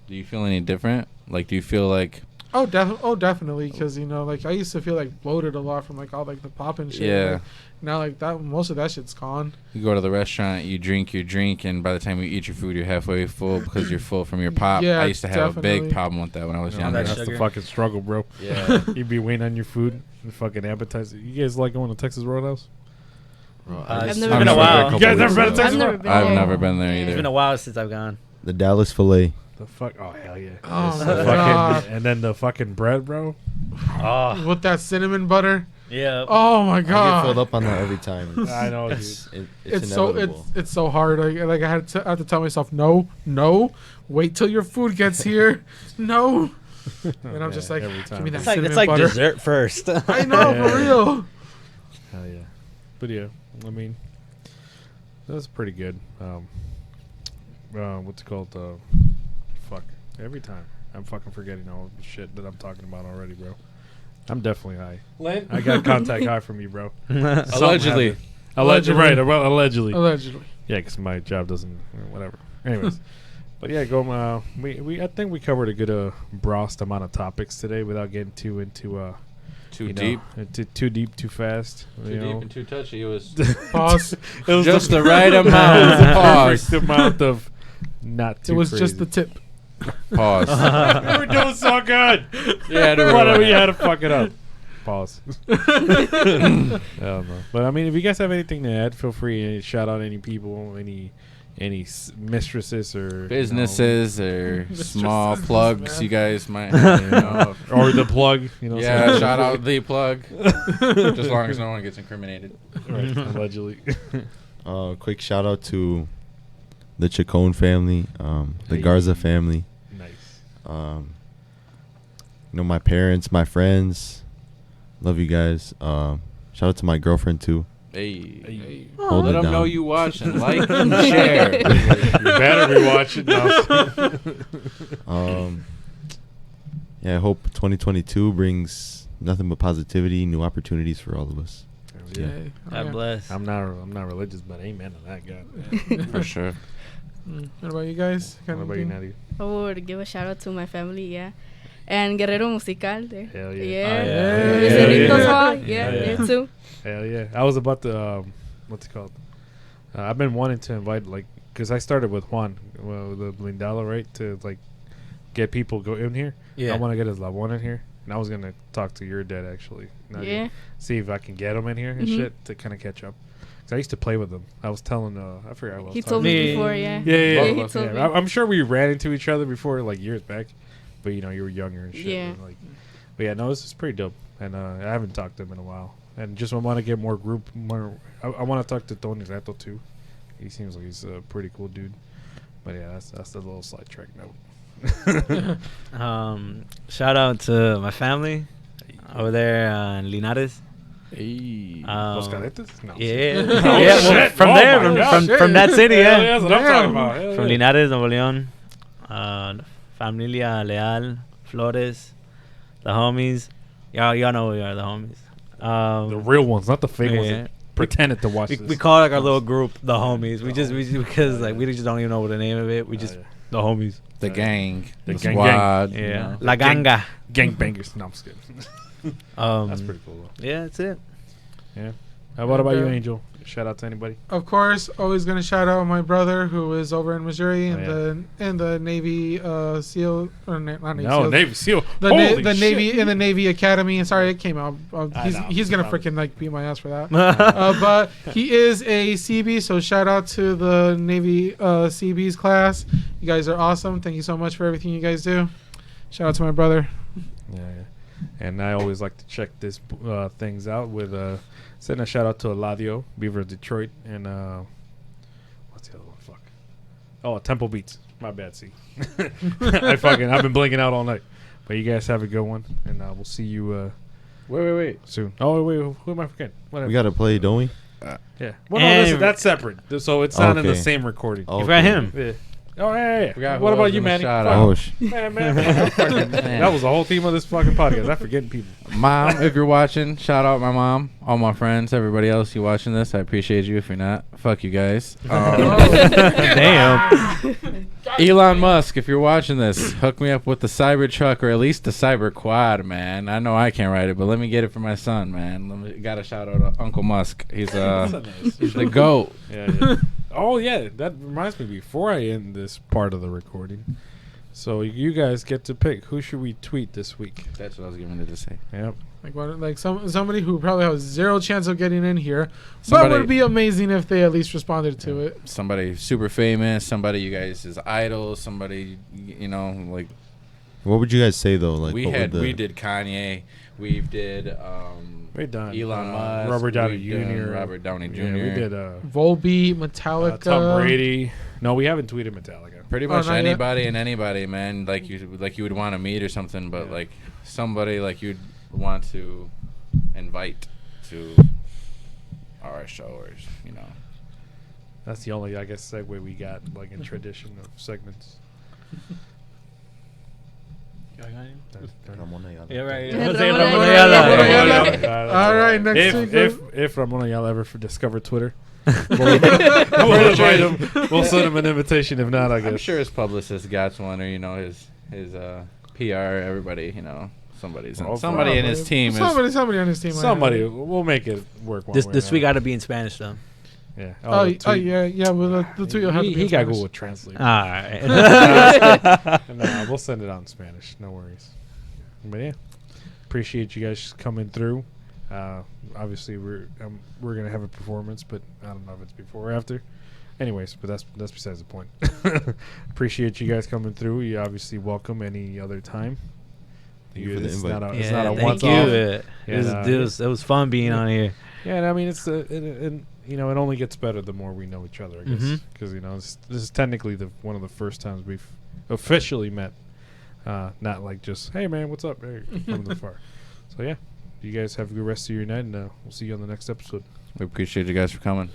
any different? Like, do you feel like Oh, definitely, because like I used to feel like bloated a lot from like all like the pop and shit. Yeah. Like, now like that, most of that shit's gone. you go to the restaurant, you drink your drink, and by the time you eat your food, you're halfway full because you're full from your pop? Yeah, I used to have a big definitely. problem with that when I was You know, younger. that that's the sugar. fucking struggle, bro. Yeah. You'd be waiting on your food, the fucking appetizer. You guys like going to Texas Roadhouse? Bro, It's never been a been while. You guys never been to I've Texas never Roadhouse? been I've there. never been there Yeah. either. It's been a while since I've gone. the Dallas filet. The fuck? Oh hell yeah! Oh The my fucking, god, and then the fucking bread, bro. Oh, with that cinnamon butter. yeah. Oh my I get filled god, up on that every time. It's, I know, dude. it's so inevitable. it's so hard. Like I had to tell myself no, wait till your food gets here, no. And I'm just like, every give time. me that It's like cinnamon butter. dessert first. I know, Yeah. for real. Hell yeah. But yeah, I mean, that's pretty good. What's it called? Fuck. Every time. I'm fucking forgetting all the shit that I'm talking about already, bro. I'm definitely high. I got contact high from you, bro. Allegedly. Allegedly. Right, well, allegedly. Allegedly. Yeah, because my job doesn't, whatever. Anyways. But yeah, I think we covered a good broad amount of topics today without getting too into Too you know, deep. too deep, too fast. Too you deep know. and too touchy. It was Pause. It was just the right amount. It was the Pause. perfect amount of not too It was crazy. just the tip. Pause. We were doing so good. Yeah, Why do we had to fuck it up? Pause. I don't know. But I mean, if you guys have anything to add, feel free to shout out any people, any mistresses or Businesses or small Mistresses, plugs man. you guys might have, or the plug. Yeah, shout out the plug. Just as long as no one gets incriminated. Right, allegedly. Quick shout out to the Chacon family, the Hey. Garza family. Nice. My parents, my friends. Love you guys. Shout out to my girlfriend too. Hey. Hold Let it them know down. you watch and like and share. You better be watching now. Yeah, I hope 2022 brings nothing but positivity, new opportunities for all of us. Yeah. God bless. I'm not religious, but amen to that, God. For sure. What about you guys? What about you, Nadia? I would give a shout out to my family, yeah. And Guerrero Musical there. Hell yeah. Yeah. Oh, yeah. Lucerito Yeah. Soa, Yeah, yeah, yeah. there too. Hell yeah. I was about to, what's it called? I've been wanting to invite, because I started with Juan, the Blindalo, right? To, get people go in here. Yeah. I want to get his La One in here. And I was gonna talk to your dad actually. Yeah. See if I can get him in here and Mhm. shit to kind of catch up. Cause I used to play with them. I was telling, I forgot what I was He talking told me Me. before, yeah. Yeah. he told me. I'm sure we ran into each other before, like years back, but you know, you were younger and shit. Yeah. And, like, but yeah, no, this is pretty dope, and I haven't talked to him in a while, and just want to get more group. I want to talk to Tony Reto too. He seems like he's a pretty cool dude. But yeah, that's the little sidetrack note. Shout out to my family over there in Linares. Hey. Los Cadetes? No. Yeah, Oh, yeah, well, shit. from Oh there, my God. from that city, Hell yeah. that's what I'm Damn. talking about. Hell From yeah. Linares, Nuevo León. Familia Leal, Flores, the homies. Y'all know we are, the homies. The real ones, not the fake ones yeah. that pretended to watch We, this. we call like our little group the homies. We just because like we just don't even know what the name of it. We just the homies. The gang. The The gang, squad. Yeah, you know. La Ganga. Gangbangers. No, I'm just kidding. That's pretty cool, though. Yeah, that's it. Yeah. What about you, And, Angel? Shout out to anybody. Of course, always gonna shout out my brother who is over in Missouri in the Navy SEAL or not Navy No, SEALs. Navy SEAL. The, Holy the shit. Navy in the Navy Academy. And sorry, it came out. I know. He's gonna Probably. freaking like beat my ass for that. But he is a CB, so shout out to the Navy CB's class. You guys are awesome. Thank you so much for everything you guys do. Shout out to my brother. Yeah. And I always like to check this things out with sending a shout out to Eladio, Beaver of Detroit, and what's the other one? Fuck. Oh, Temple Beats. My bad, C. I've been blinking out all night. But you guys have a good one, and we'll see you Wait. soon. Oh wait, who am I forgetting? Whatever. We gotta play, don't we? Yeah. Well, no, And- that's separate. So it's not in the Okay. same recording. Oh, You forgot okay. him. Yeah. Oh yeah. Forgot who What I about was you, gonna Manny? shout Fuck. out. Oh, Man. That was the whole theme of this fucking podcast. I'm forgetting people. Mom, if you're watching, shout out my mom, all my friends, everybody else you watching this. I appreciate you. If you're not, fuck you guys. Damn. Elon Musk, if you're watching this, hook me up with the Cybertruck or at least the Cyber Quad, man. I know I can't ride it, but let me get it for my son, man. Gotta shout out Uncle Musk. He's he's the GOAT. Yeah. Oh yeah, that reminds me. Before I end this part of the recording, so you guys get to pick who should we tweet this week. That's what I was getting ready to say. Yep. Somebody who probably has zero chance of getting in here, but Somebody- would be amazing if they at least responded to it. Somebody super famous, somebody you guys is idol, somebody like What would you guys say though? Like we what would we did Kanye, we did We done Elon Musk, Robert Downey we done Jr. Robert Downey Jr. Yeah, we did Volbeat, Metallica, Tom Brady. No, we haven't tweeted Metallica. Pretty Oh, much not yet? anybody and anybody, man. Like you would want to meet or something, but like somebody like you'd want to invite to our show or That's the only, I guess, segue we got, like in tradition of segments. Ramon Ayala. Yeah, right. Yeah, Jose Ramon Ramon Ayala. Ayala. All right, next week. If Ramon Ayala ever discover Twitter, we'll invite him. We'll send him an invitation. If not, I guess. I'm sure his publicist got one, or his PR. Everybody, somebody's Oh, somebody in his team. Somebody on his team. Somebody, we'll make it work. One This way this or week got another. to be in Spanish though. Yeah. Oh, the tweet. yeah. Well, the tweet will have to be He in got Spanish. Google Translate. All right. Nah, we'll send it out in Spanish. No worries. But yeah, appreciate you guys coming through. Obviously, we're gonna have a performance, but I don't know if it's before or after. Anyways, but that's besides the point. Appreciate you guys coming through. You obviously welcome any other time. Thank you for the It's invite. not a, it's not a thank once you. off. It was fun being on here. Yeah, and I mean it's it only gets better the more we know each other, I guess, Mhm. because this is technically one of the first times we've officially met, not like just hey man, what's up, hey, from the far. So yeah, you guys have a good rest of your night, and we'll see you on the next episode. We appreciate you guys for coming.